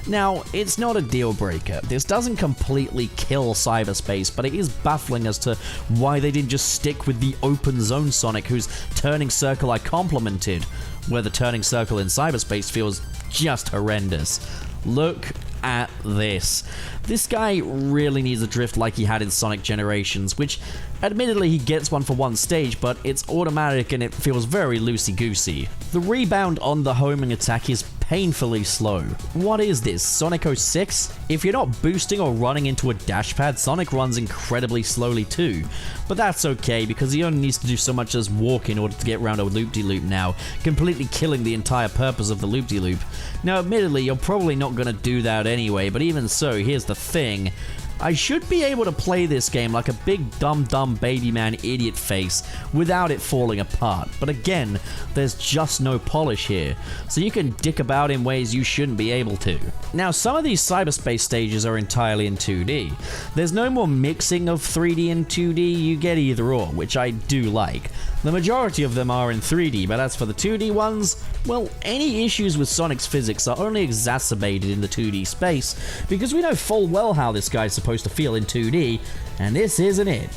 Now, it's not a deal breaker. This doesn't completely kill cyberspace, but it is baffling as to why they didn't just stick with the open zone Sonic whose turning circle I complimented, where the turning circle in cyberspace feels just horrendous. Look at this. This guy really needs a drift like he had in Sonic Generations, which admittedly he gets one for one stage, but it's automatic and it feels very loosey-goosey. The rebound on the homing attack is painfully slow. What is this, Sonic 06? If you're not boosting or running into a dash pad, Sonic runs incredibly slowly too. But that's okay, because he only needs to do so much as walk in order to get around a loop-de-loop now, completely killing the entire purpose of the loop-de-loop. Now admittedly, you're probably not going to do that anyway, but even so, here's the thing. I should be able to play this game like a big dumb baby man idiot face without it falling apart, but again, there's just no polish here, so you can dick about in ways you shouldn't be able to. Now, some of these cyberspace stages are entirely in 2D. There's no more mixing of 3D and 2D, you get either or, which I do like. The majority of them are in 3D, but as for the 2D ones, well, any issues with Sonic's physics are only exacerbated in the 2D space, because we know full well how this guy's supposed to feel in 2D, and this isn't it.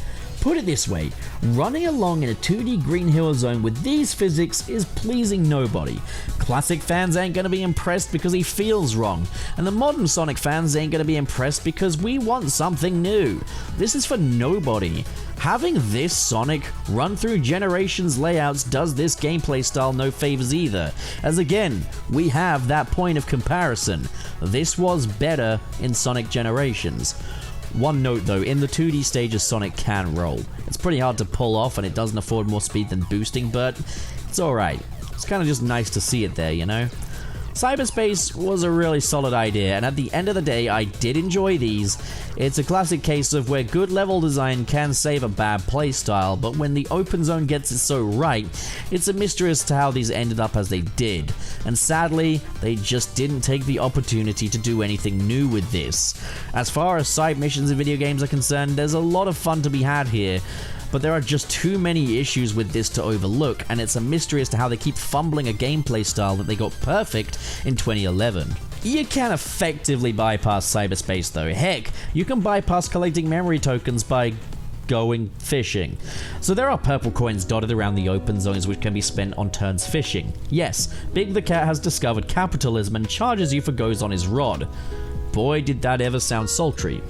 Put it this way, running along in a 2D Green Hill Zone with these physics is pleasing nobody. Classic fans ain't gonna be impressed because he feels wrong, and the modern Sonic fans ain't gonna be impressed because we want something new. This is for nobody. Having this Sonic run through Generations layouts does this gameplay style no favors either, as again, we have that point of comparison. This was better in Sonic Generations. One note though, in the 2D stages Sonic can roll. It's pretty hard to pull off and it doesn't afford more speed than boosting, but it's alright. It's kind of just nice to see it there, you know? Cyberspace was a really solid idea, and at the end of the day, I did enjoy these. It's a classic case of where good level design can save a bad playstyle, but when the open zone gets it so right, it's a mystery as to how these ended up as they did. And sadly, they just didn't take the opportunity to do anything new with this. As far as side missions in video games are concerned, there's a lot of fun to be had here, but there are just too many issues with this to overlook, and it's a mystery as to how they keep fumbling a gameplay style that they got perfect in 2011. You can effectively bypass cyberspace though. Heck, you can bypass collecting memory tokens by going fishing. So there are purple coins dotted around the open zones which can be spent on turns fishing. Yes, Big the Cat has discovered capitalism and charges you for goes on his rod. Boy, did that ever sound sultry.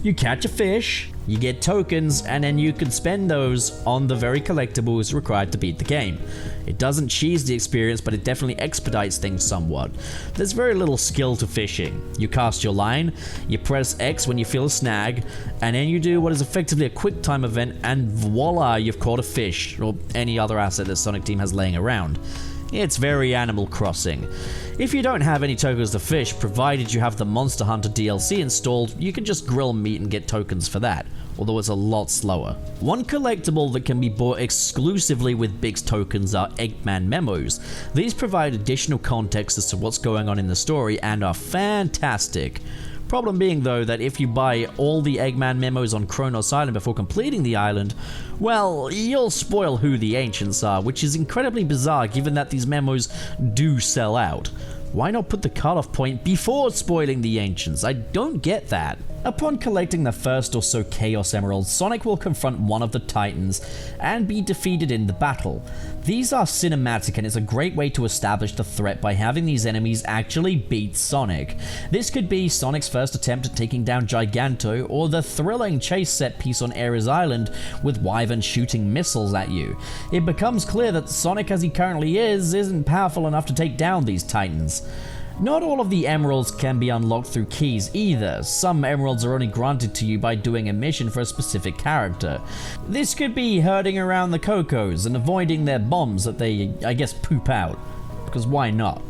You catch a fish, you get tokens, and then you can spend those on the very collectibles required to beat the game. It doesn't cheese the experience, but it definitely expedites things somewhat. There's very little skill to fishing. You cast your line, you press X when you feel a snag, and then you do what is effectively a quick time event, and voila, you've caught a fish, or any other asset that Sonic Team has laying around. It's very Animal Crossing. If you don't have any tokens to fish, provided you have the Monster Hunter DLC installed, you can just grill meat and get tokens for that, although it's a lot slower. One collectible that can be bought exclusively with Big's tokens are Eggman Memos. These provide additional context as to what's going on in the story and are fantastic. Problem being though that if you buy all the Eggman Memos on Kronos Island before completing the island, well, you'll spoil who the Ancients are, which is incredibly bizarre given that these memos do sell out. Why not put the cutoff point before spoiling the Ancients? I don't get that. Upon collecting the first or so Chaos Emeralds, Sonic will confront one of the Titans and be defeated in the battle. These are cinematic and it's a great way to establish the threat by having these enemies actually beat Sonic. This could be Sonic's first attempt at taking down Giganto, or the thrilling chase set piece on Ares Island with Wyvern shooting missiles at you. It becomes clear that Sonic as he currently isn't powerful enough to take down these Titans. Not all of the emeralds can be unlocked through keys either. Some emeralds are only granted to you by doing a mission for a specific character. This could be herding around the Cocos and avoiding their bombs that they, I guess, poop out. Because why not?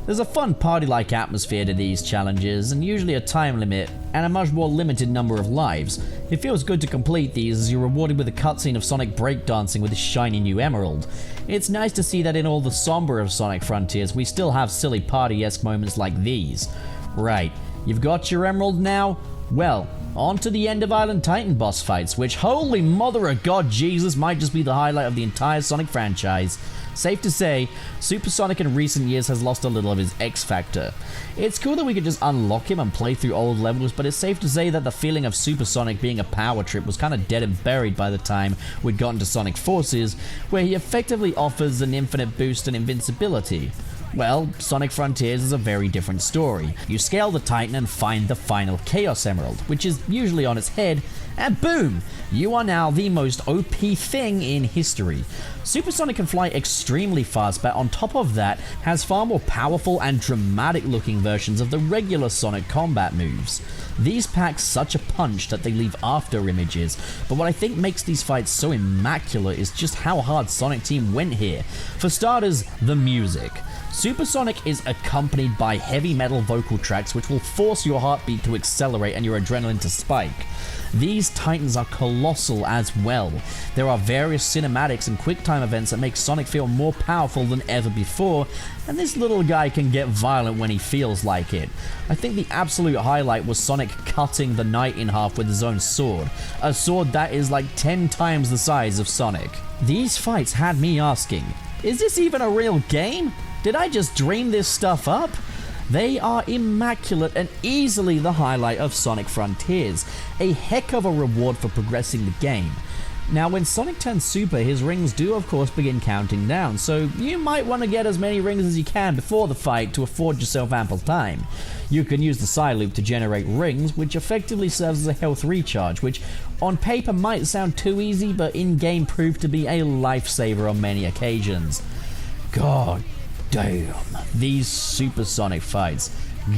There's a fun party-like atmosphere to these challenges, and usually a time limit, and a much more limited number of lives. It feels good to complete these as you're rewarded with a cutscene of Sonic breakdancing with his shiny new emerald. It's nice to see that in all the somber of Sonic Frontiers, we still have silly party-esque moments like these. Right, you've got your emerald now? Well, On to the end of Island Titan boss fights, which, holy mother of God Jesus, might just be the highlight of the entire Sonic franchise. Safe to say, Super Sonic in recent years has lost a little of his X factor. It's cool that we could just unlock him and play through old levels, but it's safe to say that the feeling of Super Sonic being a power trip was kind of dead and buried by the time we'd gotten to Sonic Forces, where he effectively offers an infinite boost and invincibility. Well, Sonic Frontiers is a very different story. You scale the Titan and find the final Chaos Emerald, which is usually on its head, and boom! You are now the most OP thing in history. Super Sonic can fly extremely fast, but on top of that, has far more powerful and dramatic looking versions of the regular Sonic combat moves. These pack such a punch that they leave after images, but what I think makes these fights so immaculate is just how hard Sonic Team went here. For starters, the music. Super Sonic is accompanied by heavy metal vocal tracks which will force your heartbeat to accelerate and your adrenaline to spike. These Titans are colossal as well. There are various cinematics and QuickTime events that make Sonic feel more powerful than ever before, and this little guy can get violent when he feels like it. I think the absolute highlight was Sonic cutting the Knight in half with his own sword, a sword that is like 10 times the size of Sonic. These fights had me asking, is this even a real game? Did I just dream this stuff up? They are immaculate and easily the highlight of Sonic Frontiers, a heck of a reward for progressing the game. Now when Sonic turns Super, his rings do of course begin counting down, so you might want to get as many rings as you can before the fight to afford yourself ample time. You can use the side loop to generate rings, which effectively serves as a health recharge, which on paper might sound too easy, but in-game proved to be a lifesaver on many occasions. God damn, these Super Sonic fights.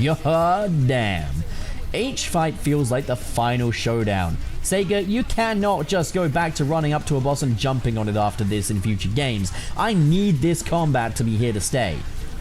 God damn. Each fight feels like the final showdown. Sega, you cannot just go back to running up to a boss and jumping on it after this in future games. I need this combat to be here to stay.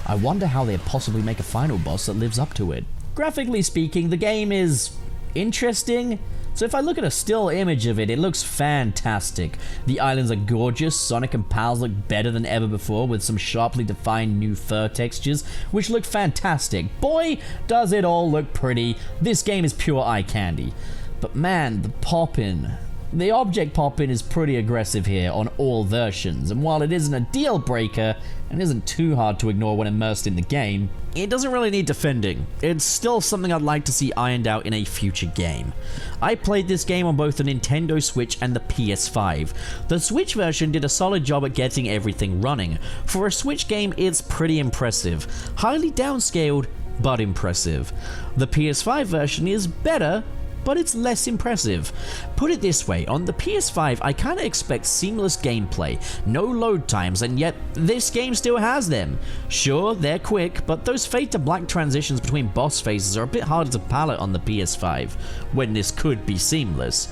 I wonder how they'd possibly make a final boss that lives up to it. Graphically speaking, the game is interesting. So if I look at a still image of it, it looks fantastic. The islands are gorgeous, Sonic and Pals look better than ever before with some sharply defined new fur textures, which look fantastic. Boy, does it all look pretty. This game is pure eye candy. But man, the pop-in. The object pop-in is pretty aggressive here on all versions, and while it isn't a deal breaker, and isn't too hard to ignore when immersed in the game, it doesn't really need defending. It's still something I'd like to see ironed out in a future game. I played this game on both the Nintendo Switch and the PS5. The Switch version did a solid job at getting everything running. For a Switch game, it's pretty impressive. Highly downscaled, but impressive. The PS5 version is better, but it's less impressive. Put it this way, on the PS5 I kinda expect seamless gameplay, no load times, and yet this game still has them. Sure, they're quick, but those fade to black transitions between boss phases are a bit harder to palette on the PS5, when this could be seamless.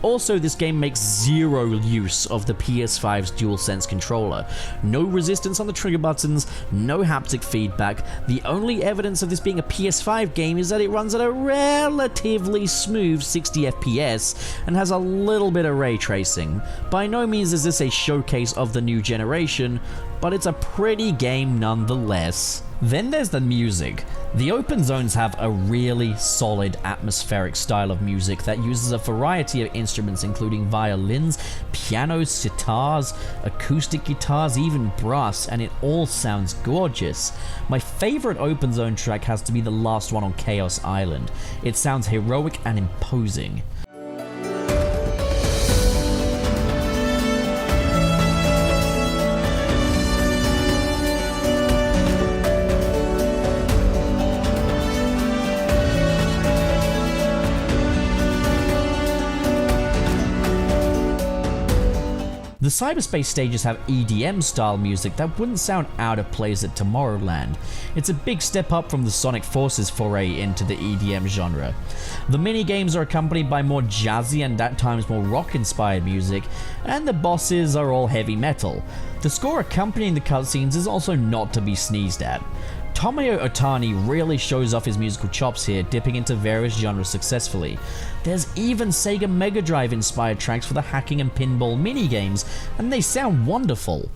Also, this game makes zero use of the PS5's DualSense controller. No resistance on the trigger buttons, no haptic feedback. The only evidence of this being a PS5 game is that it runs at a relatively smooth 60 FPS and has a little bit of ray tracing. By no means is this a showcase of the new generation, but it's a pretty game nonetheless. Then there's the music. The open zones have a really solid atmospheric style of music that uses a variety of instruments including violins, pianos, sitars, acoustic guitars, even brass, and it all sounds gorgeous. My favorite open zone track has to be the last one on Chaos Island. It sounds heroic and imposing. The cyberspace stages have EDM-style music that wouldn't sound out of place at Tomorrowland. It's a big step up from the Sonic Forces foray into the EDM genre. The mini-games are accompanied by more jazzy and at times more rock-inspired music, and the bosses are all heavy metal. The score accompanying the cutscenes is also not to be sneezed at. Tomoyo Otani really shows off his musical chops here, dipping into various genres successfully. There's even Sega Mega Drive inspired tracks for the hacking and pinball minigames, and they sound wonderful.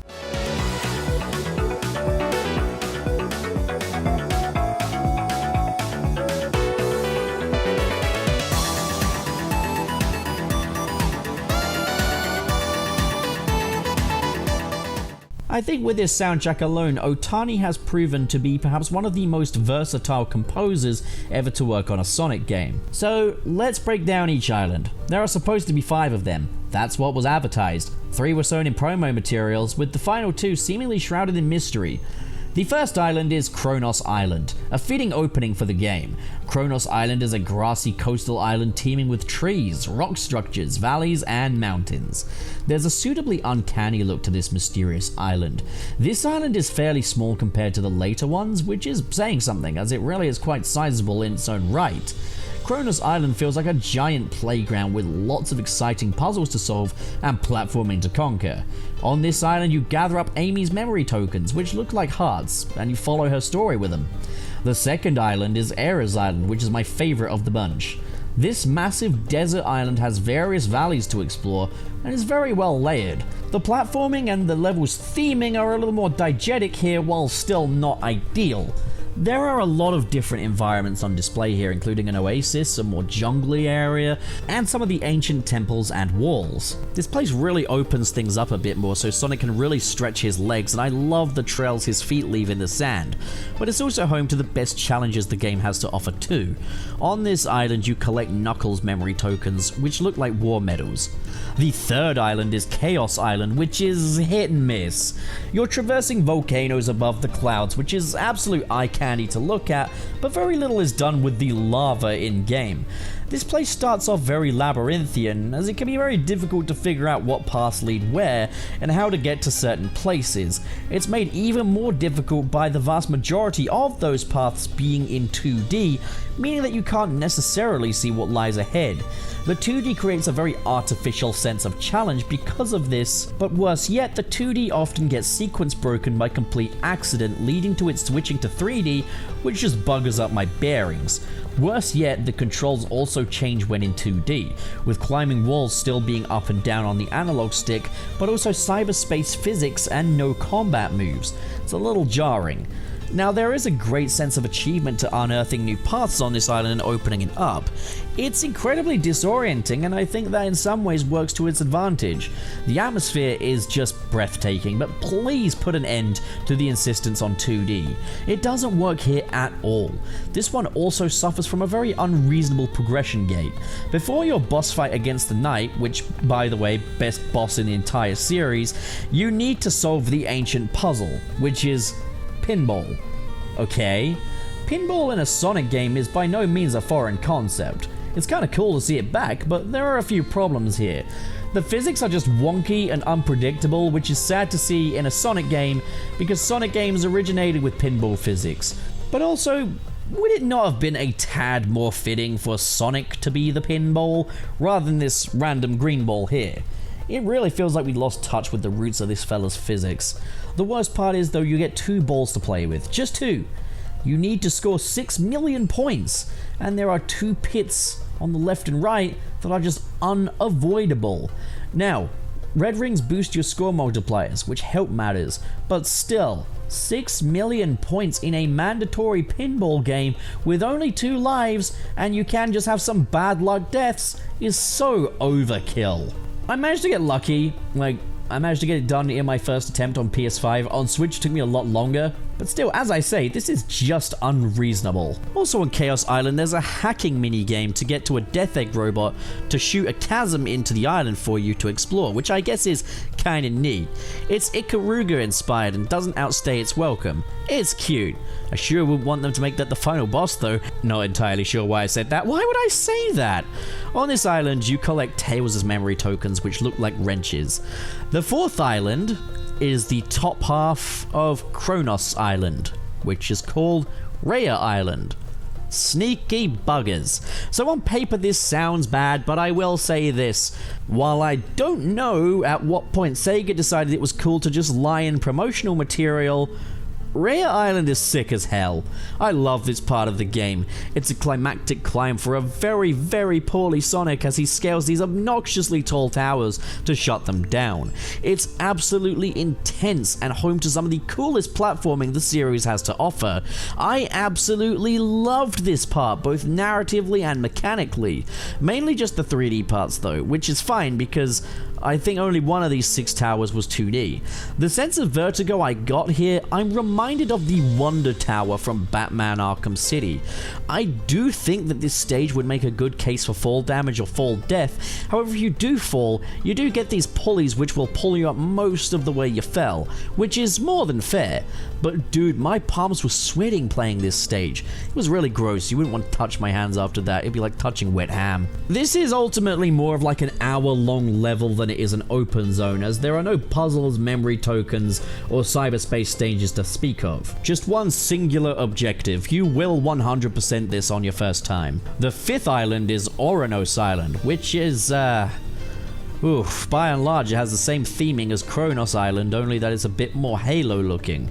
I think with this soundtrack alone, Otani has proven to be perhaps one of the most versatile composers ever to work on a Sonic game. So let's break down each island. There are supposed to be 5 of them. That's what was advertised. 3 were shown in promo materials, with the final 2 seemingly shrouded in mystery. The first island is Kronos Island, a fitting opening for the game. Kronos Island is a grassy coastal island teeming with trees, rock structures, valleys, and mountains. There's a suitably uncanny look to this mysterious island. This island is fairly small compared to the later ones, which is saying something, as it really is quite sizable in its own right. Kronos Island feels like a giant playground with lots of exciting puzzles to solve and platforming to conquer. On this island, you gather up Amy's memory tokens, which look like hearts, and you follow her story with them. The second island is Era's Island, which is my favorite of the bunch. This massive desert island has various valleys to explore and is very well layered. The platforming and the level's theming are a little more diegetic here while still not ideal. There are a lot of different environments on display here, including an oasis, a more jungly area, and some of the ancient temples and walls. This place really opens things up a bit more so Sonic can really stretch his legs, and I love the trails his feet leave in the sand. But it's also home to the best challenges the game has to offer too. On this island you collect Knuckles memory tokens, which look like war medals. The third island is Chaos Island, which is hit and miss. You're traversing volcanoes above the clouds, which is absolute eye candy to look at, but very little is done with the lava in-game. This place starts off very labyrinthian, as it can be very difficult to figure out what paths lead where and how to get to certain places. It's made even more difficult by the vast majority of those paths being in 2D, meaning that you can't necessarily see what lies ahead. The 2D creates a very artificial sense of challenge because of this, but worse yet, the 2D often gets sequence broken by complete accident, leading to it switching to 3D, which just buggers up my bearings. Worse yet, the controls also change when in 2D, with climbing walls still being up and down on the analog stick, but also cyberspace physics and no combat moves. It's a little jarring. Now, there is a great sense of achievement to unearthing new paths on this island and opening it up. It's incredibly disorienting, and I think that in some ways works to its advantage. The atmosphere is just breathtaking, but please put an end to the insistence on 2D. It doesn't work here at all. This one also suffers from a very unreasonable progression gate. Before your boss fight against the Knight, which, by the way, best boss in the entire series, you need to solve the ancient puzzle, which is pinball. Okay? Pinball in a Sonic game is by no means a foreign concept. It's kinda cool to see it back, but there are a few problems here. The physics are just wonky and unpredictable, which is sad to see in a Sonic game, because Sonic games originated with pinball physics. But also, would it not have been a tad more fitting for Sonic to be the pinball, rather than this random green ball here? It really feels like we lost touch with the roots of this fella's physics. The worst part is, though, you get 2 balls to play with. Just 2. You need to score 6 million points, and there are 2 pits on the left and right that are just unavoidable. Now, red rings boost your score multipliers, which help matters, but still, 6 million points in a mandatory pinball game with only 2 lives, and you can just have some bad luck deaths, is so overkill. I managed to get lucky, I managed to get it done in my first attempt on PS5. On Switch it took me a lot longer, but still, as I say, this is just unreasonable. Also on Chaos Island, there's a hacking minigame to get to a Death Egg robot to shoot a chasm into the island for you to explore, which I guess is kinda neat. It's Ikaruga inspired and doesn't outstay its welcome. It's cute. I sure wouldn't want them to make that the final boss though. Not entirely sure why I said that. Why would I say that? On this island, you collect Tails' memory tokens, which look like wrenches. The fourth island is the top half of Kronos Island, which is called Rhea Island. Sneaky buggers. So on paper this sounds bad, but I will say this. While I don't know at what point Sega decided it was cool to just lie in promotional material, Rhea Island is sick as hell. I love this part of the game. It's a climactic climb for a very, very poorly Sonic as he scales these obnoxiously tall towers to shut them down. It's absolutely intense and home to some of the coolest platforming the series has to offer. I absolutely loved this part, both narratively and mechanically. Mainly just the 3D parts though, which is fine because I think only one of these 6 towers was 2D. The sense of vertigo I got here, I'm reminded of the Wonder Tower from Batman Arkham City. I do think that this stage would make a good case for fall damage or fall death. However, if you do fall, you do get these pulleys which will pull you up most of the way you fell, which is more than fair. But dude, my palms were sweating playing this stage. It was really gross. You wouldn't want to touch my hands after that. It'd be like touching wet ham. This is ultimately more of like an hour-long level than it is an open zone, as there are no puzzles, memory tokens, or cyberspace stages to speak of. Just one singular objective. You will 100% this on your first time. The 5th island is Oranos Island, which is, by and large, it has the same theming as Kronos Island, only that it's a bit more Halo looking.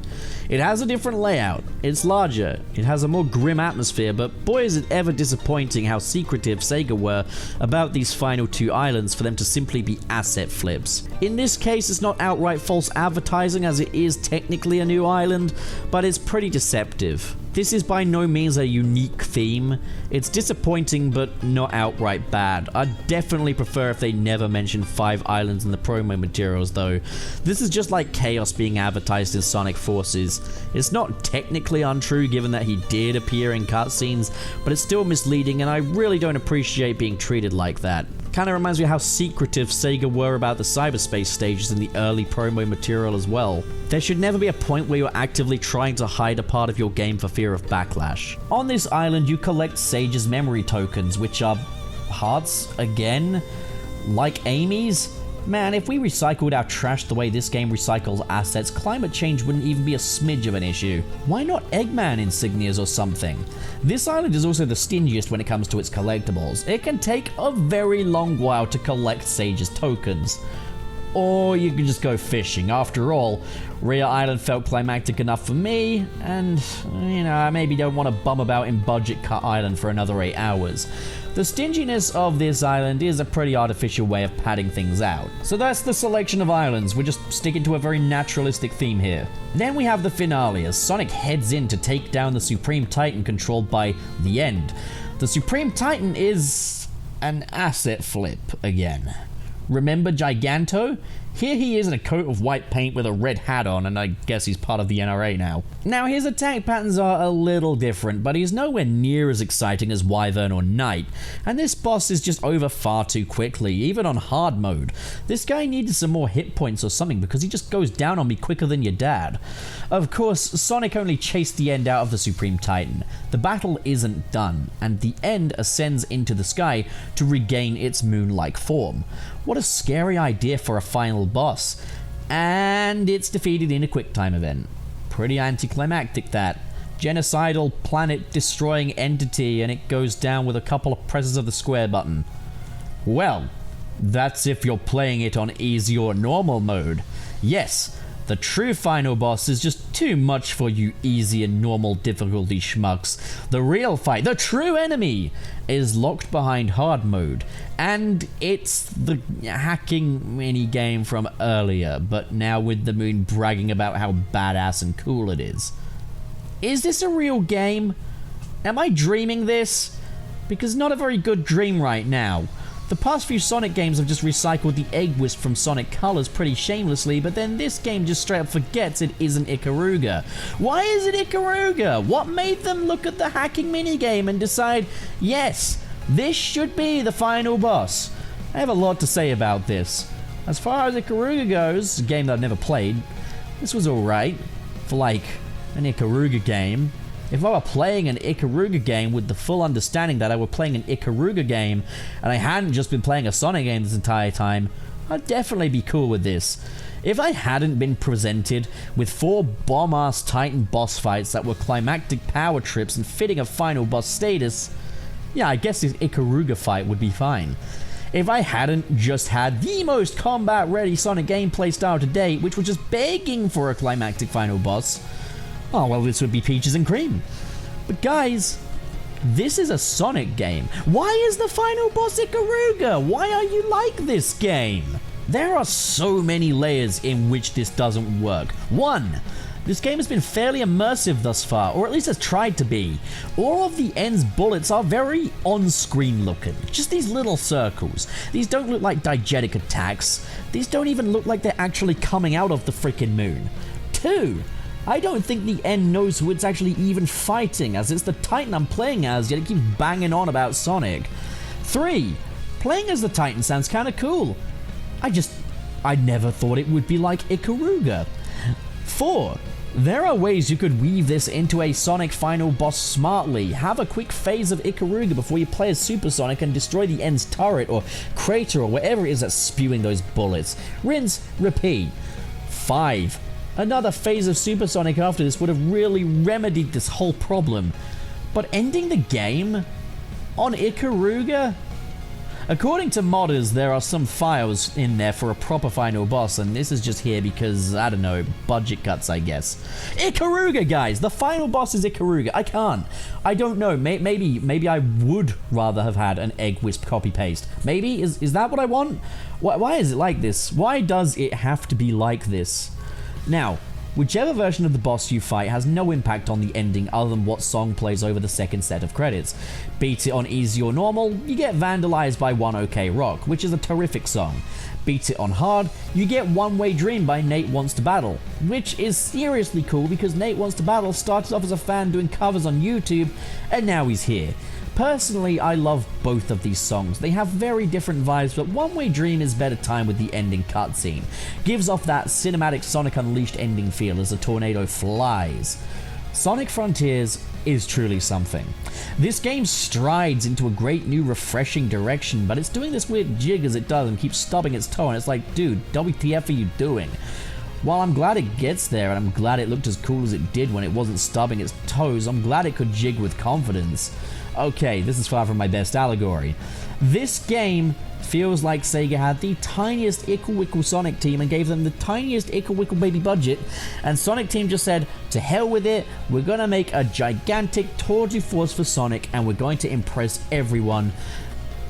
It has a different layout, it's larger, it has a more grim atmosphere, but boy is it ever disappointing how secretive Sega were about these final 2 islands for them to simply be asset flips. In this case, it's not outright false advertising as it is technically a new island, but it's pretty deceptive. This is by no means a unique theme. It's disappointing, but not outright bad. I'd definitely prefer if they never mentioned 5 islands in the promo materials though. This is just like Chaos being advertised in Sonic Forces. It's not technically untrue given that he did appear in cutscenes, but it's still misleading and I really don't appreciate being treated like that. Kinda reminds me of how secretive Sega were about the cyberspace stages in the early promo material as well. There should never be a point where you're actively trying to hide a part of your game for fear of backlash. On this island, you collect Sage's memory tokens, which are hearts again, like Amy's. Man, if we recycled our trash the way this game recycles assets, climate change wouldn't even be a smidge of an issue. Why not Eggman insignias or something? This island is also the stingiest when it comes to its collectibles. It can take a very long while to collect Sage's tokens. Or you can just go fishing. After all, Rhea Island felt climactic enough for me, and, you know, I maybe don't want to bum about in Budget Cut Island for another 8 hours. The stinginess of this island is a pretty artificial way of padding things out. So that's the selection of islands. We're just sticking to a very naturalistic theme here. Then we have the finale as Sonic heads in to take down the Supreme Titan controlled by the End. The Supreme Titan is an asset flip again. Remember Giganto? Here he is in a coat of white paint with a red hat on, and I guess he's part of the NRA now. Now, his attack patterns are a little different, but he's nowhere near as exciting as Wyvern or Knight, and this boss is just over far too quickly, even on hard mode. This guy needed some more hit points or something, because he just goes down on me quicker than your dad. Of course, Sonic only chased the End out of the Supreme Titan. The battle isn't done, and the End ascends into the sky to regain its moon-like form. What a scary idea for a final boss. And it's defeated in a QuickTime event. Pretty anticlimactic that. Genocidal, planet-destroying entity, and it goes down with a couple of presses of the square button. Well, that's if you're playing it on easy or normal mode. Yes, the true final boss is just too much for you easy and normal difficulty schmucks. The real fight, the true enemy, is locked behind hard mode, and it's the hacking minigame from earlier, but now with the moon bragging about how badass and cool it is. Is this a real game? Am I dreaming this? Because not a very good dream right now. The past few Sonic games have just recycled the egg wisp from Sonic Colors pretty shamelessly, but then this game just straight up forgets it isn't Ikaruga. Why is it Ikaruga? What made them look at the hacking minigame and decide, yes, this should be the final boss? I have a lot to say about this. As far as Ikaruga goes, a game that I've never played, this was alright for like an Ikaruga game. If I were playing an Ikaruga game with the full understanding that I were playing an Ikaruga game and I hadn't just been playing a Sonic game this entire time, I'd definitely be cool with this. If I hadn't been presented with 4 bomb-ass Titan boss fights that were climactic power trips and fitting a final boss status, yeah, I guess this Ikaruga fight would be fine. If I hadn't just had the most combat-ready Sonic gameplay style to date, which was just begging for a climactic final boss, oh, well, this would be peaches and cream. But guys, this is a Sonic game. Why is the final boss Ikaruga? Why are you like this game? There are so many layers in which this doesn't work. 1. This game has been fairly immersive thus far, or at least has tried to be. All of the end's bullets are very on-screen looking, just these little circles. These don't look like diegetic attacks. These don't even look like they're actually coming out of the freaking moon. 2. I don't think the end knows who it's actually even fighting, as it's the Titan I'm playing as, yet it keeps banging on about Sonic. 3. Playing as the Titan sounds kinda cool. I never thought it would be like Ikaruga. 4. There are ways you could weave this into a Sonic final boss smartly. Have a quick phase of Ikaruga before you play as Super Sonic and destroy the end's turret or crater or whatever it is that's spewing those bullets. Rinse, repeat. 5. Another phase of Super Sonic after this would have really remedied this whole problem. But ending the game on Ikaruga? According to modders, there are some files in there for a proper final boss, and this is just here because, I don't know, budget cuts, I guess. Ikaruga, guys! The final boss is Ikaruga. I can't. I don't know. Maybe I would rather have had an Egg Wisp copy-paste. Maybe? Is that what I want? Why is it like this? Why does it have to be like this? Now, whichever version of the boss you fight has no impact on the ending other than what song plays over the second set of credits. Beat it on easy or normal, you get vandalized by One OK Rock, which is a terrific song. Beat it on hard, you get One Way Dream by Nate Wants to Battle, which is seriously cool because Nate Wants to Battle started off as a fan doing covers on YouTube, and now he's here. Personally, I love both of these songs. They have very different vibes, but One Way Dream is better timed with the ending cutscene. Gives off that cinematic Sonic Unleashed ending feel as a tornado flies. Sonic Frontiers is truly something. This game strides into a great new refreshing direction, but it's doing this weird jig as it does and keeps stubbing its toe, and it's like, dude, WTF are you doing? While I'm glad it gets there, and I'm glad it looked as cool as it did when it wasn't stubbing its toes, I'm glad it could jig with confidence. Okay, this is far from my best allegory. This game feels like Sega had the tiniest Ickle Wickle Sonic team and gave them the tiniest Ickle Wickle baby budget, and Sonic team just said, to hell with it, we're gonna make a gigantic tour de force for Sonic and we're going to impress everyone.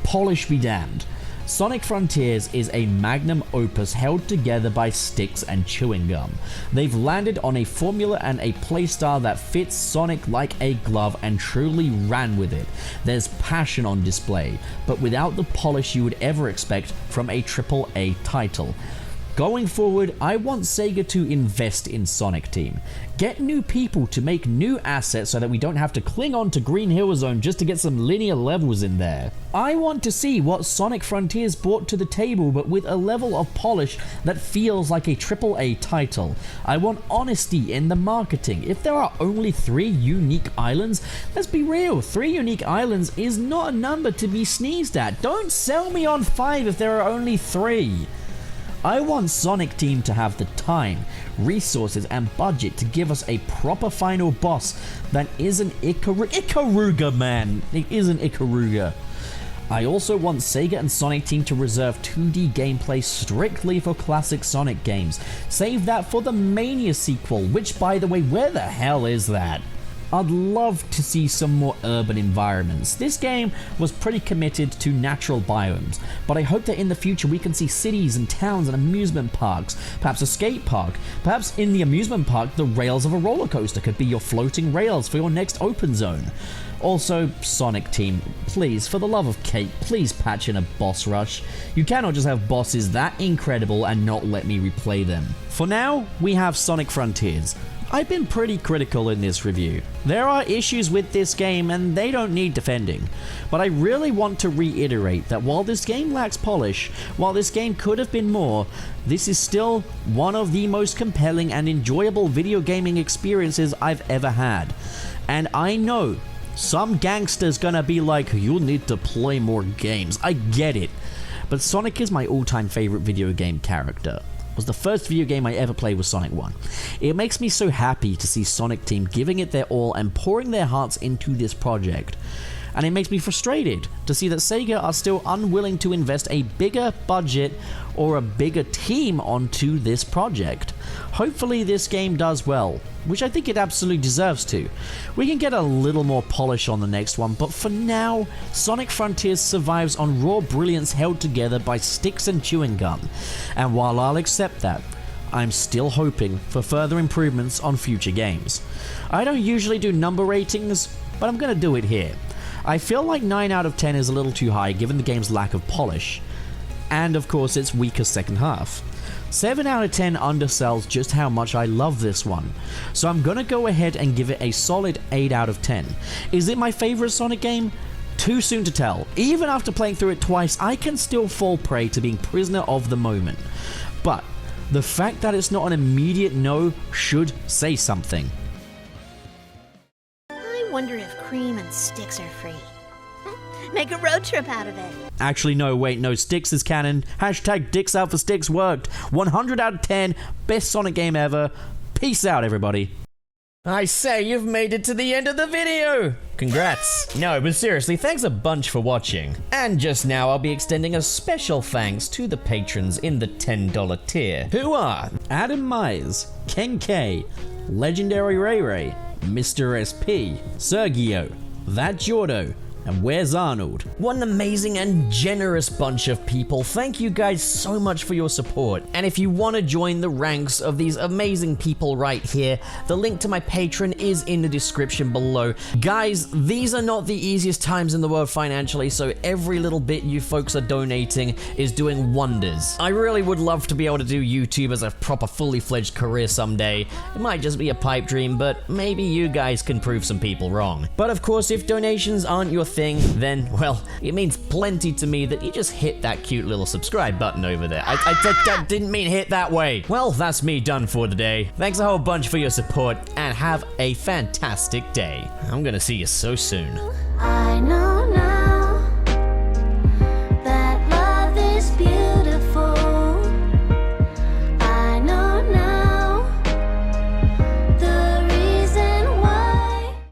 Polish be damned. Sonic Frontiers is a magnum opus held together by sticks and chewing gum. They've landed on a formula and a playstyle that fits Sonic like a glove and truly ran with it. There's passion on display, but without the polish you would ever expect from a AAA title. Going forward, I want Sega to invest in Sonic Team. Get new people to make new assets so that we don't have to cling on to Green Hill Zone just to get some linear levels in there. I want to see what Sonic Frontiers brought to the table, but with a level of polish that feels like a AAA title. I want honesty in the marketing. If there are only 3 unique islands, let's be real, 3 unique islands is not a number to be sneezed at. Don't sell me on 5 if there are only 3. I want Sonic Team to have the time, resources, and budget to give us a proper final boss that isn't Ikaruga, man! It isn't Ikaruga. I also want Sega and Sonic Team to reserve 2D gameplay strictly for classic Sonic games. Save that for the Mania sequel, which, by the way, where the hell is that? I'd love to see some more urban environments. This game was pretty committed to natural biomes, but I hope that in the future we can see cities and towns and amusement parks, perhaps a skate park, perhaps in the amusement park the rails of a roller coaster could be your floating rails for your next open zone. Also, Sonic Team, please, for the love of Kate, please patch in a boss rush. You cannot just have bosses that incredible and not let me replay them. For now, we have Sonic Frontiers. I've been pretty critical in this review. There are issues with this game and they don't need defending, but I really want to reiterate that while this game lacks polish, while this game could have been more, this is still one of the most compelling and enjoyable video gaming experiences I've ever had. And I know some gangster's gonna be like, you'll need to play more games. I get it, but Sonic is my all-time favorite video game character. Was the first video game I ever played was Sonic 1. It makes me so happy to see Sonic Team giving it their all and pouring their hearts into this project. And it makes me frustrated to see that Sega are still unwilling to invest a bigger budget or a bigger team onto this project. Hopefully this game does well, which I think it absolutely deserves to. We can get a little more polish on the next one, but for now, Sonic Frontiers survives on raw brilliance held together by sticks and chewing gum. And while I'll accept that, I'm still hoping for further improvements on future games. I don't usually do number ratings, but I'm gonna do it here. I feel like 9 out of 10 is a little too high given the game's lack of polish, and of course its weaker second half. 7 out of 10 undersells just how much I love this one, so I'm gonna go ahead and give it a solid 8 out of 10. Is it my favorite Sonic game? Too soon to tell. Even after playing through it twice, I can still fall prey to being prisoner of the moment. But the fact that it's not an immediate no should say something. I wonder if cream and sticks are free. Make a road trip out of it. Actually, no, wait, no, Sticks is canon. Hashtag Dicks out for Sticks worked. 100 out of 10, best Sonic game ever. Peace out, everybody. I say, you've made it to the end of the video! Congrats. No, but seriously, thanks a bunch for watching. And just now, I'll be extending a special thanks to the patrons in the $10 tier, who are Adam Myers, Ken K, Legendary Ray Ray, Mr. SP, Sergio, That Jordo, and Where's Arnold? What an amazing and generous bunch of people. Thank you guys so much for your support. And if you want to join the ranks of these amazing people right here, the link to my Patreon is in the description below. Guys, these are not the easiest times in the world financially, so every little bit you folks are donating is doing wonders. I really would love to be able to do YouTube as a proper fully fledged career someday. It might just be a pipe dream, but maybe you guys can prove some people wrong. But of course, if donations aren't your thing, then, well, it means plenty to me that you just hit that cute little subscribe button over there. I didn't mean hit that way. Well, that's me done for the day. Thanks a whole bunch for your support, and have a fantastic day. I'm gonna see you so soon. I know